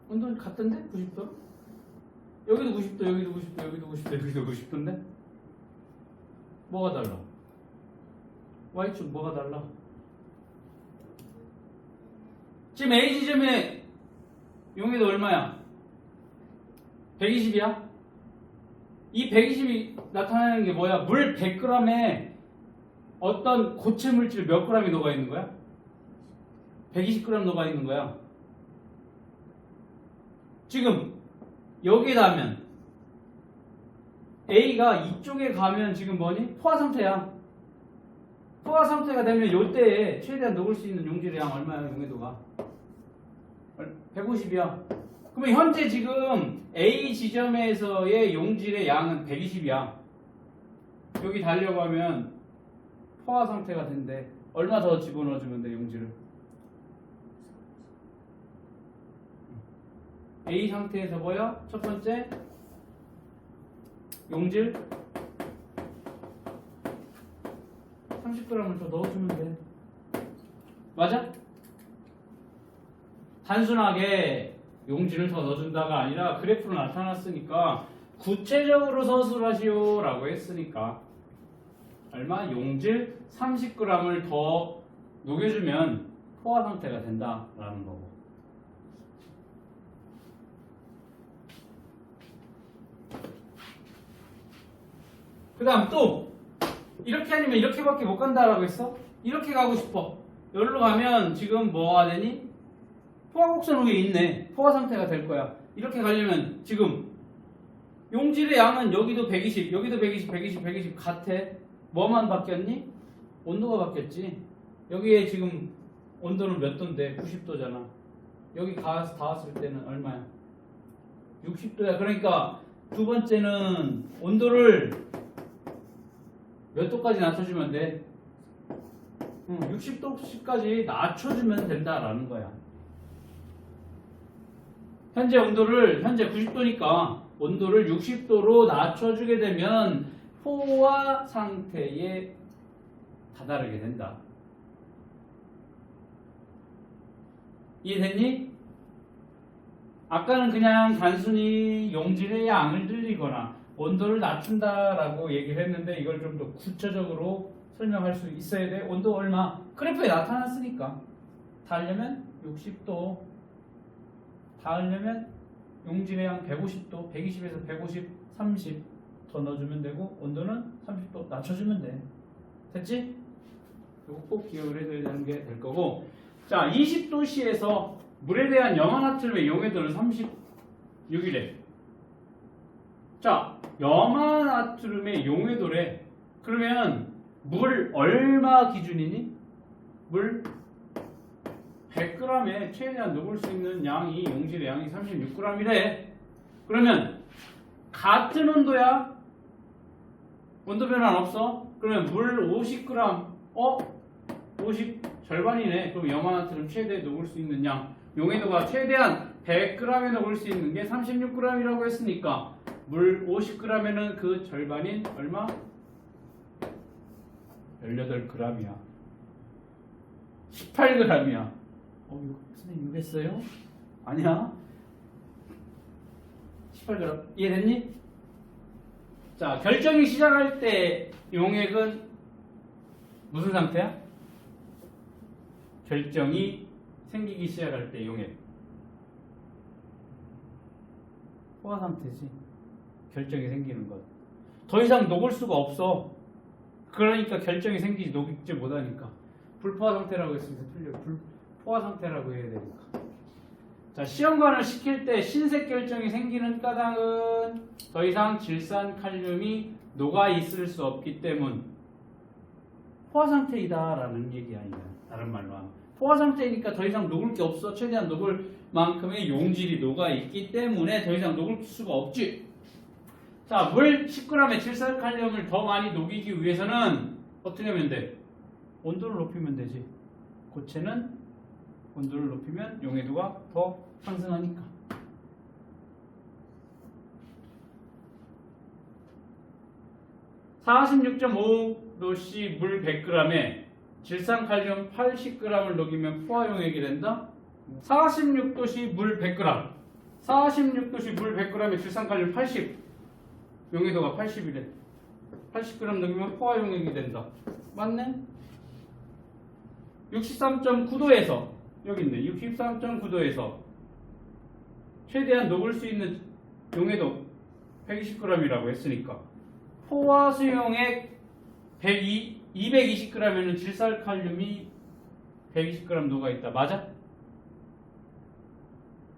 온도는 같던데? 90도? 여기도 90도, 여기도 90도, 여기도 90도, 여기도 90도인데? 뭐가 달라? Y축 뭐가 달라? 지금 A 지점에 용해도 얼마야? 120이야? 이 120이 나타나는 게 뭐야? 물 100g에 어떤 고체 물질 몇 g이 녹아 있는 거야? 120g 녹아 있는 거야. 지금 여기에 닿으면 A가 이쪽에 가면 지금 뭐니? 포화 상태야. 포화 상태가 되면 이때에 최대한 녹을 수 있는 용질의 양 얼마야? 용해도가 150이야. 그러면 현재 지금 A 지점에서의 용질의 양은 120이야. 여기 달려고 하면 포화 상태가 된대. 얼마 더 집어넣어주면 돼, 용질을? A 상태에서 뭐야? 첫 번째 용질 30g을 더 넣어주면 돼. 맞아? 단순하게 용질을 더 넣어준다가 아니라 그래프로 나타났으니까 구체적으로 서술하시오 라고 했으니까 얼마? 용질 30g을 더 녹여주면 포화 상태가 된다라는 거고. 그 다음 또 이렇게 아니면 이렇게밖에 못 간다라고 했어? 이렇게 가고 싶어. 여기로 가면 지금 뭐가 되니? 포화 곡선 위에 있네. 포화 상태가 될 거야. 이렇게 가려면 지금 용질의 양은 여기도 120, 여기도 120, 120, 120 같아. 뭐만 바뀌었니? 온도가 바뀌었지. 여기에 지금 온도는 몇 도인데? 90도잖아. 여기 닿았을 때는 얼마야? 60도야. 그러니까 두 번째는 온도를 몇 도까지 낮춰주면 돼? 60도까지 낮춰주면 된다라는 거야. 현재 온도를 현재 90도니까 온도를 60도로 낮춰주게 되면 포화 상태에 다다르게 된다. 이해됐니? 아까는 그냥 단순히 용질의 양을 늘리거나 온도를 낮춘다라고 얘기를 했는데 이걸 좀 더 구체적으로 설명할 수 있어야 돼. 온도 얼마? 그래프에 나타났으니까. 닿으려면 60도, 닿으려면 용질의 양 150도, 120에서 150, 30 더 넣어주면 되고 온도는 30도 낮춰주면 돼. 됐지? 이거 꼭 기억을 해줘야 되는 게 될 거고. 자, 20도씨에서 물에 대한 염화나트륨의 용해도는 36이래. 자, 염화나트륨의 용해도래. 그러면 물 얼마 기준이니? 물 100g에 최대한 녹을 수 있는 양이 용질의 양이 36g이래. 그러면 같은 온도야? 온도 변화는 없어? 그러면 물 50g 50 절반이네. 그럼 염화나트륨 최대 녹을 수 있는 양 용해도가 최대한 100g에 녹을 수 있는 게 36g이라고 했으니까 물 50g에는 그 절반인 얼마? 18g이야. 18g이야. 이거 선생님 6 했어요? 아니야. 18g. 이해됐니? 자, 결정이 시작할 때 용액은 무슨 상태야? 결정이 생기기 시작할 때 용액. 포화 상태지. 결정이 생기는 것. 더 이상 녹을 수가 없어. 그러니까 결정이 생기지 녹지 못하니까. 불포화 상태라고 했으니까 틀려. 불포화 상태라고 해야 되니까. 자, 시험관을 시킬 때 신색 결정이 생기는 까닭은 더 이상 질산칼륨이 녹아 있을 수 없기 때문. 포화 상태이다라는 얘기 아니야. 다른 말로 하면. 포화 상태이니까 더 이상 녹을 게 없어. 최대한 녹을 만큼의 용질이 녹아 있기 때문에 더 이상 녹을 수가 없지. 자, 물 10g의 질산칼륨을 더 많이 녹이기 위해서는 어떻게 하면 돼? 온도를 높이면 되지. 고체는 온도를 높이면 용해도가 더 상승하니까. (46.5°C) 물 100g에 질산칼륨 80g을 녹이면 포화 용액이 된다. 46°C 물 100g. 46°C 물 100g에 질산칼륨 80. 용해도가 80이래. 80g 녹이면 포화 용액이 된다. 맞네? 63.9도에서 여기 있네. 63.9도에서 최대한 녹을 수 있는 용해도 120g이라고 했으니까 포화 수용액 220g에는 질산칼륨이 120g 녹아있다. 맞아?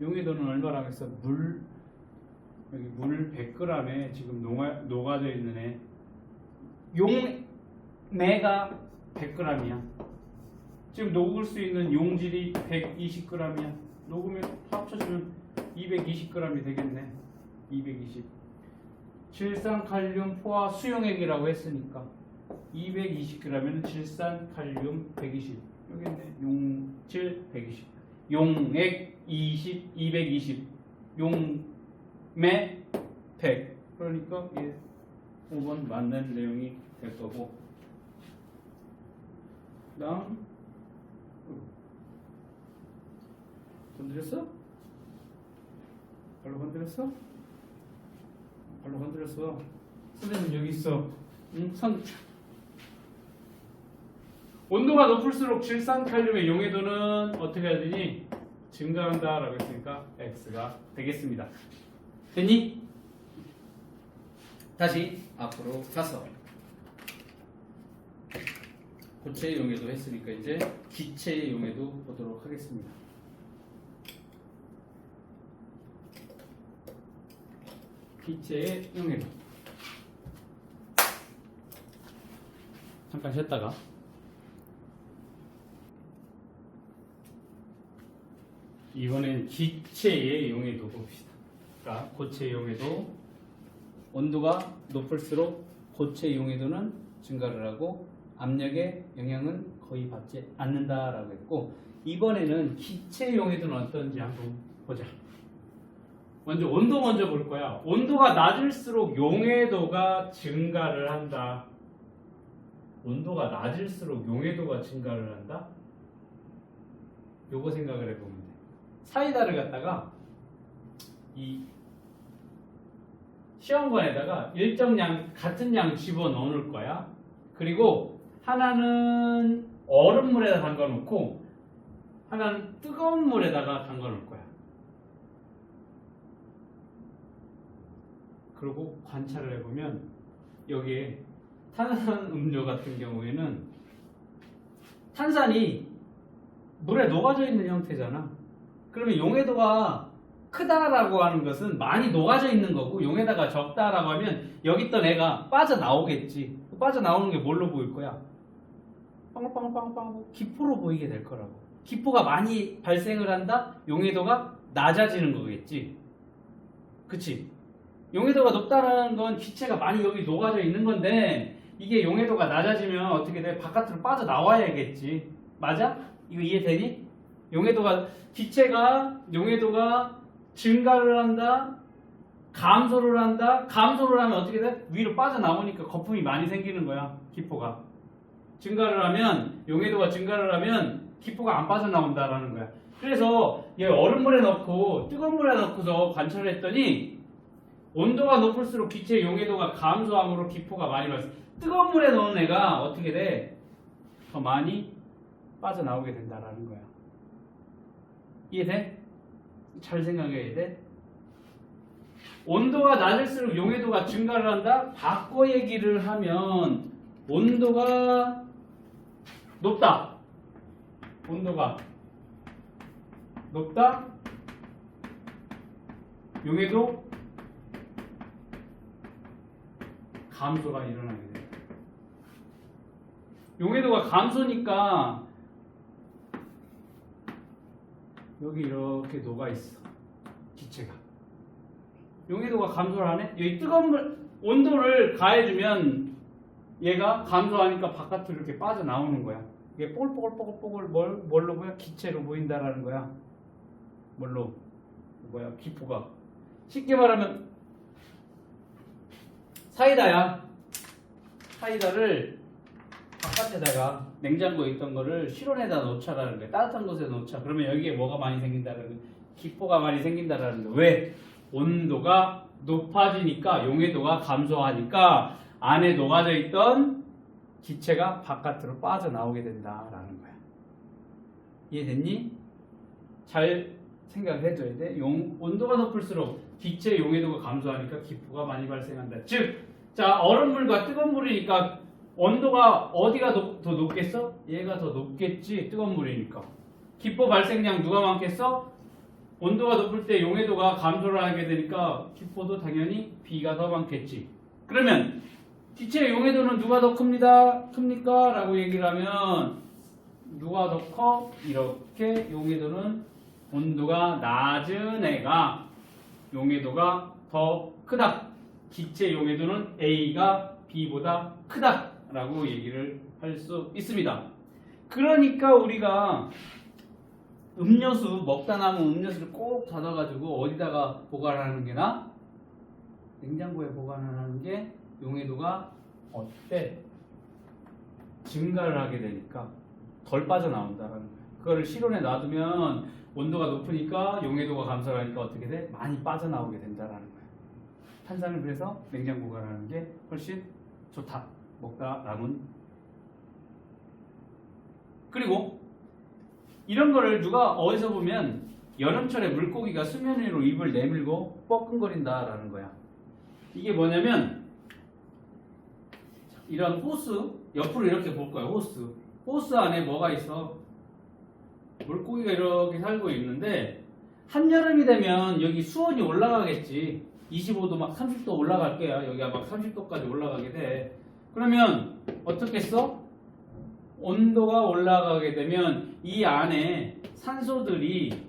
용해도는 얼마라고 했어? 여기 물 100g에 지금 녹아져 있는 애 용매가 100g이야. 지금 녹을 수 있는 용질이 120g이야. 녹으면 합쳐주면 220g이 되겠네. 220. 질산칼륨 포화 수용액이라고 했으니까 220g에는 질산칼륨 120. 여기 있네. 용질 120. 용액 20, 220. 용매 100. 그러니까 5번 맞는 내용이 될 거고. 다음 건드렸어? 발로 건드렸어? 발로 건드렸어. 선생님 여기 있어. 응? 온도가 높을수록 질산칼륨의 용해도는 어떻게 해야 되니? 증가한다 라고 했으니까 X가 되겠습니다. 됐니? 다시 앞으로 가서 고체의 용해도 했으니까 이제 기체의 용해도 보도록 하겠습니다. 기체의 용해도. 잠깐 쉬었다가 이번엔 기체의 용해도 봅시다. 그러니까 고체의 용해도 온도가 높을수록 고체의 용해도는 증가를 하고 압력의 영향은 거의 받지 않는다라고 했고, 이번에는 기체의 용해도는 어떤지 한번 보자. 먼저 온도 먼저 볼 거야. 온도가 낮을수록 용해도가 증가를 한다. 온도가 낮을수록 용해도가 증가를 한다? 요거 생각을 해보면 돼. 사이다를 갖다가 이 시험관에다가 일정 양, 같은 양 집어넣어 놓을 거야. 그리고 하나는 얼음물에다 담가 놓고 하나는 뜨거운 물에다가 담가 놓을 거야. 그리고 관찰을 해보면 여기에 탄산 음료 같은 경우에는 탄산이 물에 녹아져 있는 형태잖아. 그러면 용해도가 크다라고 하는 것은 많이 녹아져 있는 거고, 용에다가 적다라고 하면 여기 있던 애가 빠져나오겠지. 빠져나오는 게 뭘로 보일 거야? 빵빵빵빵 기포로 보이게 될 거라고. 기포가 많이 발생을 한다? 용해도가 낮아지는 거겠지. 그치? 용해도가 높다는 건 기체가 많이 여기 녹아져 있는 건데, 이게 용해도가 낮아지면 어떻게 돼? 바깥으로 빠져나와야겠지. 맞아? 이거 이해되니? 기체가 용해도가 증가를 한다, 감소를 한다. 감소를 하면 어떻게 돼? 위로 빠져나오니까 거품이 많이 생기는 거야, 기포가. 증가를 하면 용해도가 증가를 하면 기포가 안 빠져나온다라는 거야. 그래서 얘 얼음물에 넣고 뜨거운 물에 넣고서 관찰을 했더니 온도가 높을수록 기체 용해도가 감소함으로 기포가 많이 발생. 뜨거운 물에 넣은 애가 어떻게 돼? 더 많이 빠져나오게 된다라는 거야. 이해돼? 잘 생각해야 돼. 온도가 낮을수록 용해도가 증가를 한다? 바꿔 얘기를 하면 온도가 높다. 온도가 높다? 용해도 감소가 일어나게 돼요. 용해도가 감소니까 여기 이렇게 녹아 있어. 기체가. 용해도가 감소를 하네? 여기 뜨거운 물, 온도를 가해주면 얘가 감소하니까 바깥으로 이렇게 빠져나오는 거야. 이게 뽀글뽀글뽀글 뭘로 보여? 기체로 보인다라는 거야. 뭘로? 기포가. 쉽게 말하면 사이다야. 사이다를 바깥에다가 냉장고에 있던 거를 실온에다 놓자라는 거야. 따뜻한 곳에 놓자. 그러면 여기에 뭐가 많이 생긴다라는 거야? 기포가 많이 생긴다라는 거야. 왜? 온도가 높아지니까 용해도가 감소하니까 안에 녹아져 있던 기체가 바깥으로 빠져나오게 된다라는 거야. 이해됐니? 잘 생각해줘야 돼. 온도가 높을수록 기체 용해도가 감소하니까 기포가 많이 발생한다. 즉, 자 얼음물과 뜨거운 물이니까 온도가 어디가 더 높겠어? 얘가 더 높겠지. 뜨거운 물이니까. 기포 발생량 누가 많겠어? 온도가 높을 때 용해도가 감소를 하게 되니까 기포도 당연히 B가 더 많겠지. 그러면 기체의 용해도는 누가 더 큽니까? 라고 얘기를 하면 누가 더 커? 이렇게 용해도는 온도가 낮은 애가 용해도가 더 크다. 기체 용해도는 A가 B보다 크다 라고 얘기를 할 수 있습니다. 그러니까 우리가 음료수 먹다 남은 음료수를 꼭 닫아가지고 어디다가 보관하는 게 나아? 냉장고에 보관하는 게 용해도가 어때? 증가를 하게 되니까 덜 빠져나온다는 거야. 그거를 실온에 놔두면 온도가 높으니까 용해도가 감소하니까 어떻게 돼? 많이 빠져나오게 된다는 거야. 탄산을 그래서 냉장고 보관하는 게 훨씬 좋다. 먹다 남은. 그리고 이런 거를 누가 어디서 보면 여름철에 물고기가 수면 위로 입을 내밀고 뻐끔거린다라는 거야. 이게 뭐냐면 이런 호스 옆으로 이렇게 볼 거야. 호스 안에 뭐가 있어? 물고기가 이렇게 살고 있는데 한여름이 되면 여기 수온이 올라가겠지. 25도 막 30도 올라갈 거야. 여기가 막 30도까지 올라가게 돼. 그러면 어떻게 써? 온도가 올라가게 되면 이 안에 산소들이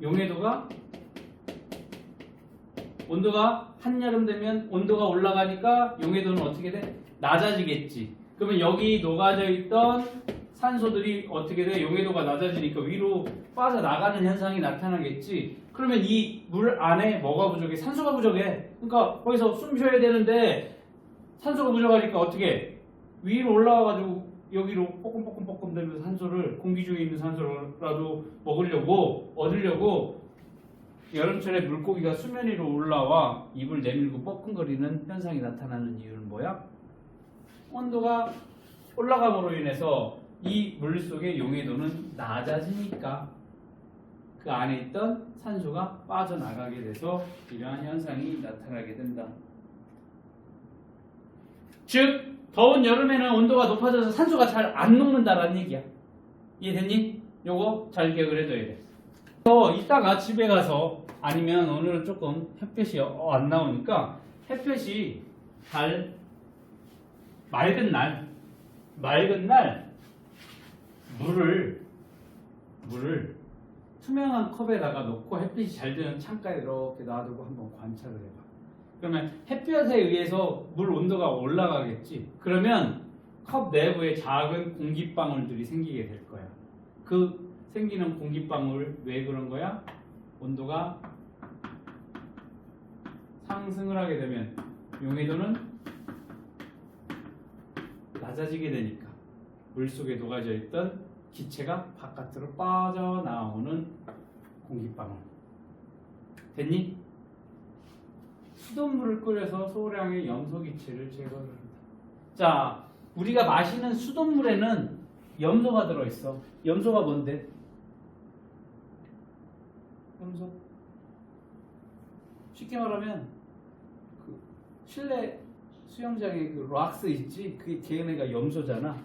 용해도가 온도가 한여름 되면 온도가 올라가니까 용해도는 어떻게 돼? 낮아지겠지. 그러면 여기 녹아져 있던 산소들이 어떻게 돼? 용해도가 낮아지니까 위로 빠져나가는 현상이 나타나겠지. 그러면 이 물 안에 뭐가 부족해? 산소가 부족해. 그러니까 거기서 숨 쉬어야 되는데 산소가 부족하니까 어떻게? 위로 올라와가지고 여기로 뽀끔뽀끔 되면서 산소를 공기 중에 있는 산소라도 얻으려고 여름철에 물고기가 수면 위로 올라와 입을 내밀고 뻐끔거리는 현상이 나타나는 이유는 뭐야? 온도가 올라감으로 인해서 이 물 속의 용해도는 낮아지니까 그 안에 있던 산소가 빠져나가게 돼서 이러한 현상이 나타나게 된다. 즉 더운 여름에는 온도가 높아져서 산소가 잘 안 녹는다라는 얘기야. 이해됐니? 요거 잘 기억을 해둬야 돼. 이따가 집에 가서 아니면 오늘은 조금 햇볕이 안 나오니까 햇볕이 잘 맑은 날 물을 투명한 컵에다가 넣고 햇빛이 잘 드는 창가에 이렇게 놔두고 한번 관찰을 해봐. 그러면 햇볕에 의해서 물 온도가 올라가겠지. 그러면 컵 내부에 작은 공기방울들이 생기게 될 거야. 그 생기는 공기방울 왜 그런 거야? 온도가 상승을 하게 되면 용해도는 낮아지게 되니까 물속에 녹아져 있던 기체가 바깥으로 빠져나오는 공기방울. 됐니? 수돗물을 끓여서 소량의 염소기체를 제거를 한다. 자, 우리가 마시는 수돗물에는 염소가 들어있어. 염소가 뭔데? 염소. 쉽게 말하면 그 실내 수영장에 그 락스 있지? 그게 걔네가 염소잖아.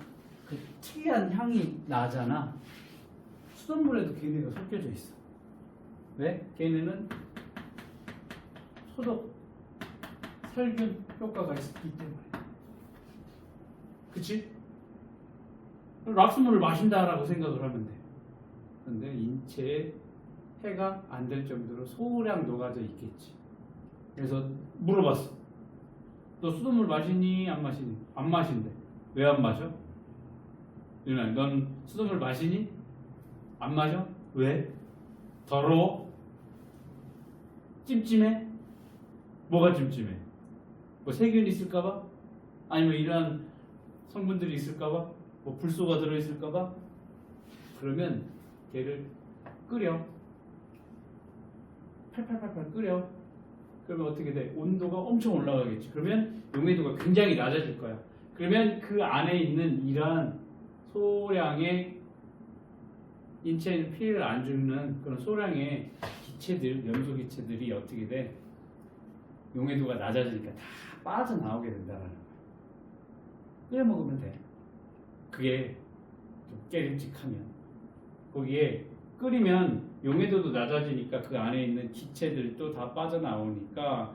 그 특이한 향이 나잖아. 수돗물에도 걔네가 섞여져 있어. 왜? 걔네는 소독, 살균 효과가 있기 때문에. 그치? 락스물을 마신다라고 생각을 하면 돼. 근데 인체에 해가 안 될 정도로 소량 녹아져 있겠지. 그래서 물어봤어. 너 수돗물 마시니? 안 마시니? 안 마신대. 왜 안 마셔? 윤아, 넌 수돗물 마시니? 안 마셔? 왜? 더러워? 찜찜해? 뭐가 찜찜해? 뭐 세균이 있을까봐? 아니면 이러한 성분들이 있을까봐? 뭐 불소가 들어있을까봐? 그러면 걔를 끓여. 팔팔팔팔 끓여. 그러면 어떻게 돼? 온도가 엄청 올라가겠지. 그러면 용해도가 굉장히 낮아질 거야. 그러면 그 안에 있는 이러한 소량의 인체에 피해를 안 주는 그런 소량의 기체들, 염소 기체들이 어떻게 돼? 용해도가 낮아지니까 다 빠져나오게 된다는 거야. 끓여 먹으면 돼. 그게 좀 깨름직하면. 거기에 끓이면 용해도도 낮아지니까 그 안에 있는 기체들도 다 빠져나오니까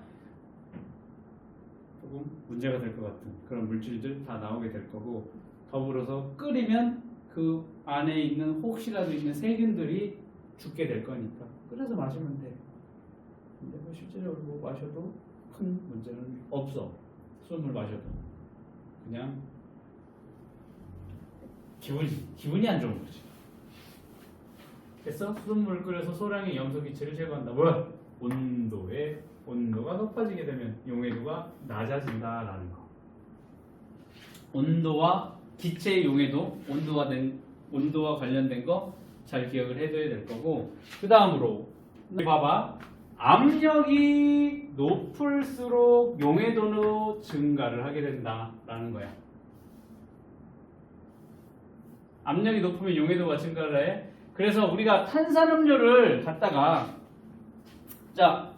조금 문제가 될 것 같은 그런 물질들 다 나오게 될 거고, 더불어서 끓이면 그 안에 있는 혹시라도 있는 세균들이 죽게 될 거니까 끓여서 마시면 돼. 근데 뭐 실제적으로 뭐 마셔도 큰 문제는 없어. 수돗물 마셔도 그냥 기분이 안 좋은 거지. 됐어? 수돗물을 끓여서 소량의 염소 기체를 제거한다. 뭐야? 온도가 높아지게 되면 용해도가 낮아진다라는 거. 온도와 기체의 용해도, 온도와 관련된 거 잘 기억을 해둬야 될 거고, 그 다음으로 봐봐. 압력이 높을수록 용해도는 증가를 하게 된다라는 거야. 압력이 높으면 용해도가 증가를 해. 그래서 우리가 탄산음료를 갖다가, 자,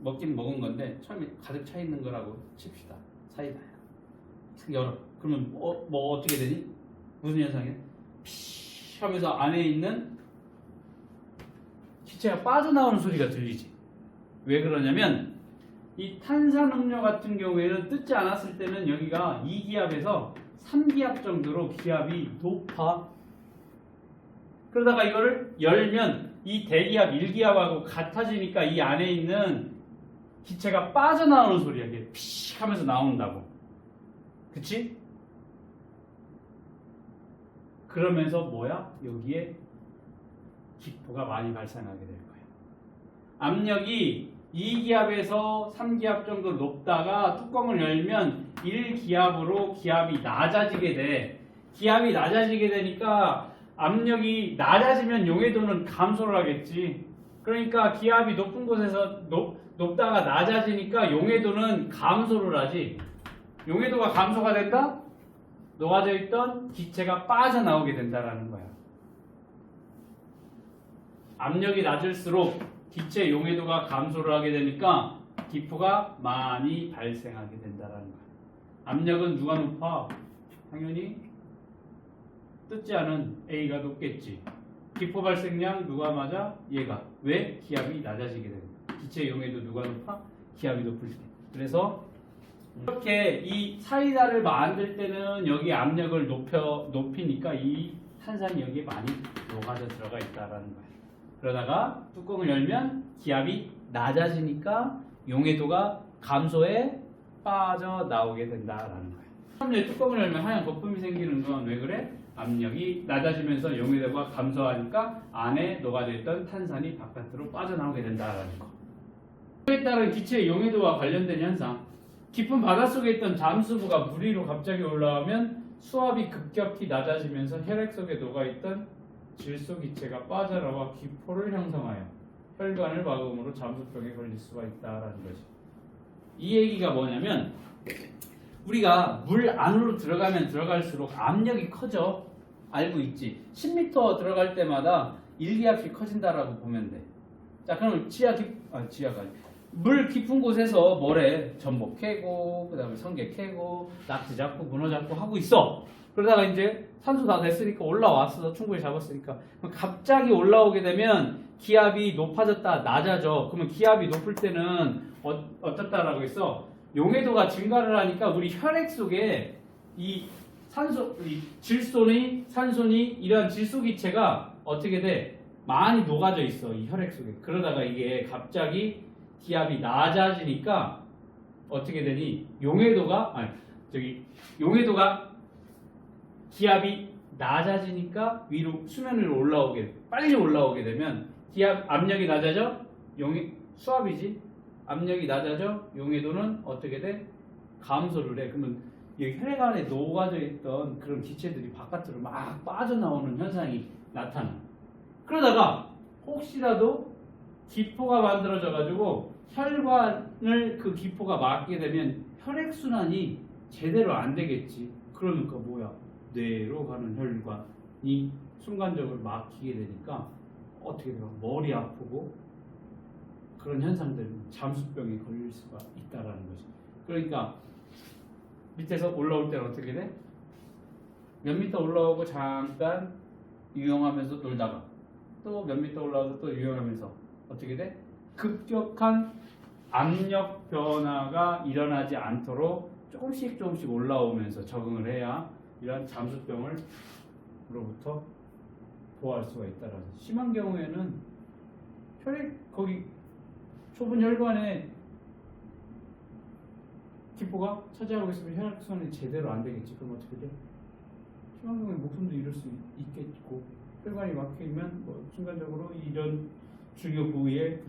먹긴 먹은 건데 처음에 가득 차 있는 거라고 칩시다. 사이다야. 열어. 그러면 뭐 어떻게 되니? 무슨 현상이야? 피 하면서 안에 있는 기체가 빠져나오는 소리가 들리지. 왜 그러냐면 이 탄산음료 같은 경우에는 뜯지 않았을 때는 여기가 2기압에서 3기압 정도로 기압이 높아. 그러다가 이거를 열면 이 대기압 1기압하고 같아지니까 이 안에 있는 기체가 빠져나오는 소리야. 이게 피 하면서 나온다고. 그치? 그러면서 뭐야? 여기에 기포가 많이 발생하게 될 거야. 압력이 2기압에서 3기압 정도 높다가 뚜껑을 열면 1기압으로 기압이 낮아지게 돼. 기압이 낮아지게 되니까 압력이 낮아지면 용해도는 감소를 하겠지. 그러니까 기압이 높은 곳에서 높다가 낮아지니까 용해도는 감소를 하지. 용해도가 감소가 된다? 녹아져 있던 기체가 빠져나오게 된다라는 거야. 압력이 낮을수록 기체 용해도가 감소를 하게 되니까 기포가 많이 발생하게 된다라는 거야. 압력은 누가 높아? 당연히 뜯지 않은 A가 높겠지. 기포 발생량 누가 맞아? 얘가. 왜? 기압이 낮아지게 되는 거야. 기체 용해도 누가 높아? 기압이 높을 때. 그래서 이렇게 이 사이다를 만들 때는 여기 압력을 높이니까 이 탄산이 여기에 많이 녹아져 들어가 있다라는 거야. 그러다가 뚜껑을 열면 기압이 낮아지니까 용해도가 감소해 빠져나오게 된다라는 거야. 처음에 뚜껑을 열면 하얀 거품이 생기는 건 왜 그래? 압력이 낮아지면서 용해도가 감소하니까 안에 녹아져 있던 탄산이 바깥으로 빠져나오게 된다라는 거. 이에 따른 기체의 용해도와 관련된 현상. 깊은 바닷속에 있던 잠수부가 물 위로 갑자기 올라오면 수압이 급격히 낮아지면서 혈액 속에 녹아있던 질소기체가 빠져나와 기포를 형성하여 혈관을 막음으로 잠수병에 걸릴 수가 있다라는 거지. 이 얘기가 뭐냐면 우리가 물 안으로 들어가면 들어갈수록 압력이 커져. 알고 있지. 10m 들어갈 때마다 일기압이 커진다라고 보면 돼. 자, 그럼 지하가 아니. 물 깊은 곳에서 뭐래? 전복 캐고, 그 다음에 성게 캐고, 낙지 잡고, 문어 잡고 하고 있어. 그러다가 이제 산소 다 됐으니까 올라왔어. 충분히 잡았으니까. 그럼 갑자기 올라오게 되면 기압이 높아졌다, 낮아져. 그러면 기압이 높을 때는 어떻다라고 했어? 용해도가 증가를 하니까 우리 혈액 속에 이 질소니, 산소니, 이러한 질소기체가 어떻게 돼? 많이 녹아져 있어. 이 혈액 속에. 그러다가 이게 갑자기 기압이 낮아지니까 어떻게 되니? 용해도가 기압이 낮아지니까 위로 수면 위로 빨리 올라오게 되면 기압 압력이 낮아져. 수압이지. 압력이 낮아져. 용해도는 어떻게 돼? 감소를 해. 그러면 이 혈액 안에 녹아져 있던 그런 기체들이 바깥으로 막 빠져나오는 현상이 나타나. 그러다가 혹시라도 기포가 만들어져 가지고 혈관을 그 기포가 막게 되면 혈액순환이 제대로 안 되겠지. 그러니까 뭐야? 뇌로 가는 혈관이 순간적으로 막히게 되니까 어떻게 돼요? 머리 아프고 그런 현상들은 잠수병에 걸릴 수가 있다라는 거지. 그러니까 밑에서 올라올 때는 어떻게 돼? 몇 미터 올라오고 잠깐 유영하면서 놀다가 또 몇 미터 올라와서 또 유영하면서 어떻게 돼? 급격한 압력 변화가 일어나지 않도록 조금씩 올라오면서 적응을 해야 이런 잠수병으로부터 보호할 수가 있다라는 거지. 심한 경우에는 거기 좁은 혈관에 기포가 차지하고 있으면 혈액순환이 제대로 안 되겠지. 그럼 어떻게 돼? 심한 경우에 목숨도 잃을 수 있겠고, 혈관이 막히면 순간적으로 이런 중요 부위에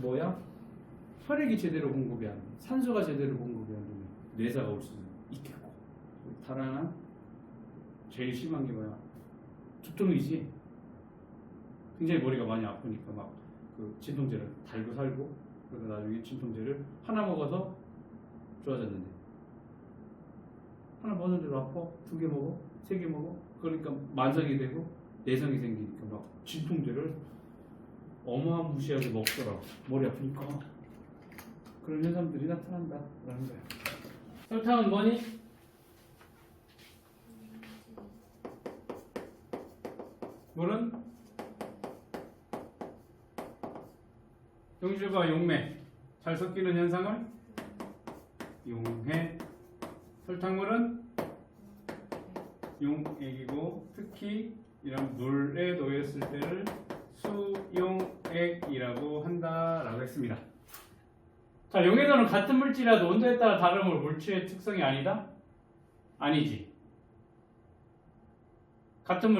혈액이 제대로 공급이 안 돼, 산소가 제대로 공급이 안 되면 뇌사가 올 수 있겠고. 단 하나 제일 심한 게 두통이지. 굉장히 머리가 많이 아프니까 그 진통제를 달고 살고, 그러다 나중에 진통제를 하나 먹어서 좋아졌는데 하나 먹었는데도 아파. 2개 먹어, 3개 먹어. 그러니까 만성이 되고 내성이 생기니까 진통제를 어마무시하게 먹더라고. 머리 아프니까. 그런 현상들이 나타난다라는 거야. 설탕은 뭐니? 물은 용질과 용매 잘 섞이는 현상을 용해. 설탕물은 용액이고 특히 이런 물에 놓였을 때를 수용액이라고 한다라고 했습니다. 자, 용해도는 같은 물질이라도 온도에 따라 다름으로 물질의 특성이 아니다? 아니지. 같은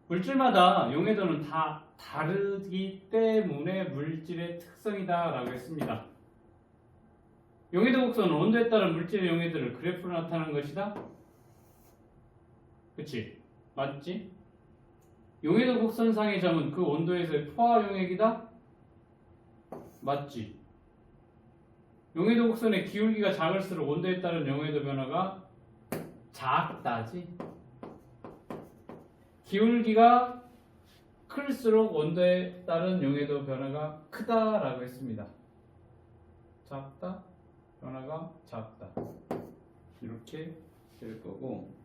물질마다 용해도는 다 다르기 때문에 물질의 특성이다 라고 했습니다. 용해도 곡선은 온도에 따른 물질의 용해도를 그래프로 나타내는 것이다. 그치? 맞지? 용해도 곡선상의 점은 그 온도에서의 포화 용액이다. 맞지? 용해도 곡선의 기울기가 작을수록 온도에 따른 용해도 변화가 작다지. 기울기가 클수록 온도에 따른 용해도 변화가 크다라고 했습니다. 작다, 변화가 작다. 이렇게 될 거고.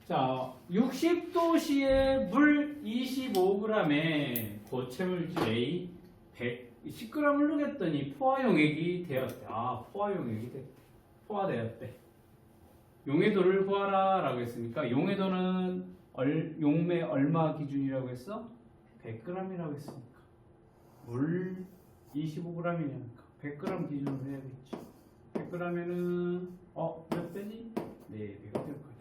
자, 60도씨의 물 25g에 고체물질 A 10g을 녹였더니 포화용액이 되었대. 포화되었대. 용해도를 구하라 라고 했으니까 용해도는 용매 얼마 기준이라고 했어? 100g이라고 했으니까 물 25g이니까 100g 기준으로 해야겠지. 100g에는 몇 배지? 4배가 될 거야.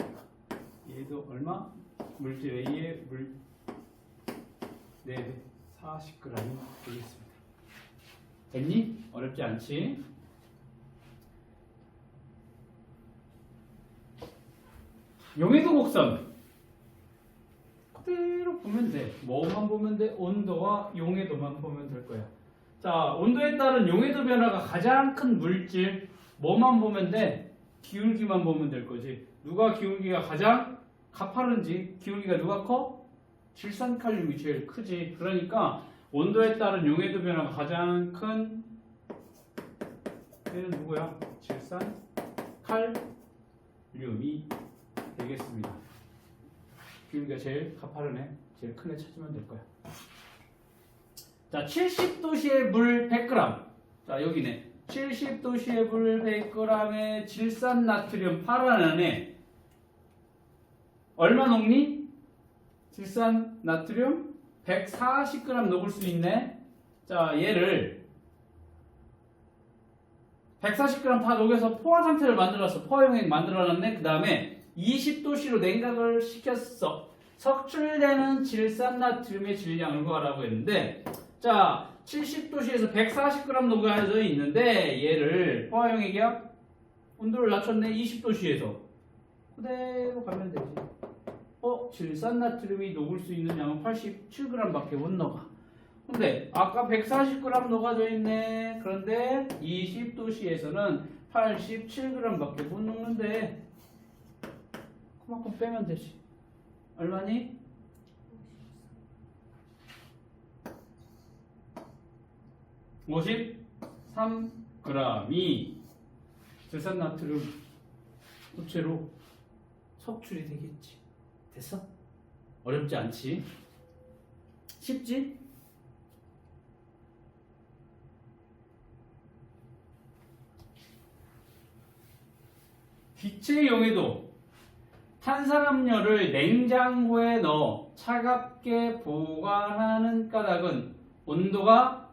얘도 얼마? 물질 A의 물 4배 40g이 되겠습니다. 됐니? 어렵지 않지? 용해도 곡선 그대로 보면 돼. 뭐만 보면 돼? 온도와 용해도만 보면 될 거야. 자, 온도에 따른 용해도 변화가 가장 큰 물질 뭐만 보면 돼? 기울기만 보면 될 거지. 누가 기울기가 가장 가파른지 기울기가 누가 커? 질산칼륨이 제일 크지. 그러니까 온도에 따른 용해도 변화가 가장 큰 얘는 누구야? 질산칼륨이 되겠습니다. 기울기가 제일 가파르네. 제일 큰 애 찾으면 될 거야. 자, 70도씨의 물 100g. 자, 여기네. 70도씨의 물 100g에 질산나트륨 파라는에 얼마 녹니? 질산나트륨 140g 녹을 수 있네. 자, 얘를 140g 다 녹여서 포화 상태를 만들었어. 포화용액 만들어놨네. 그 다음에 20도씨로 냉각을 시켰어. 석출되는 질산나트륨의 질량을 구하라고 했는데, 자, 70도씨에서 140g 녹아져 있는데 얘를 포화용액이야? 온도를 낮췄네. 20도씨에서 그대로 가면 되지. 질산나트륨이 녹을 수 있는 양은 87g밖에 못 녹아. 근데 아까 140g 녹아져 있네. 그런데 20도씨에서는 87g밖에 못 녹는데 그만큼 빼면 되지. 얼마니? 53g이 질산나트륨 수치로 석출이 되겠지. 됐어? 어렵지 않지? 쉽지? 기체 용해도 탄산음료를 냉장고에 넣어 차갑게 보관하는 까닭은 온도가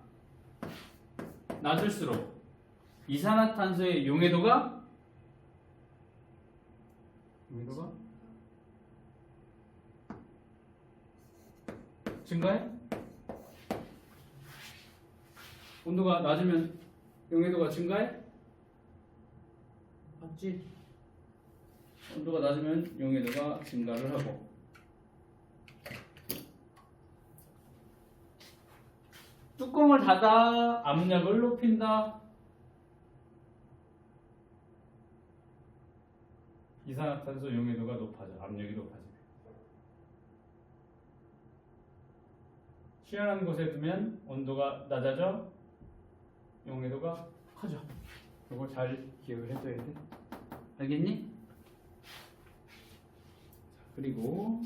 낮을수록 이산화탄소의 용해도가 증가해? 온도가 낮으면 용해도가 증가해? 맞지? 온도가 낮으면 용해도가 증가를 하고, 뚜껑을 닫아 압력을 높인다. 이산화탄소 용해도가 높아져. 압력이 높아져. 시원한 곳에 두면 온도가 낮아져. 용해도가 커져. 이거 잘 기억을 해둬야 돼. 알겠니? 그리고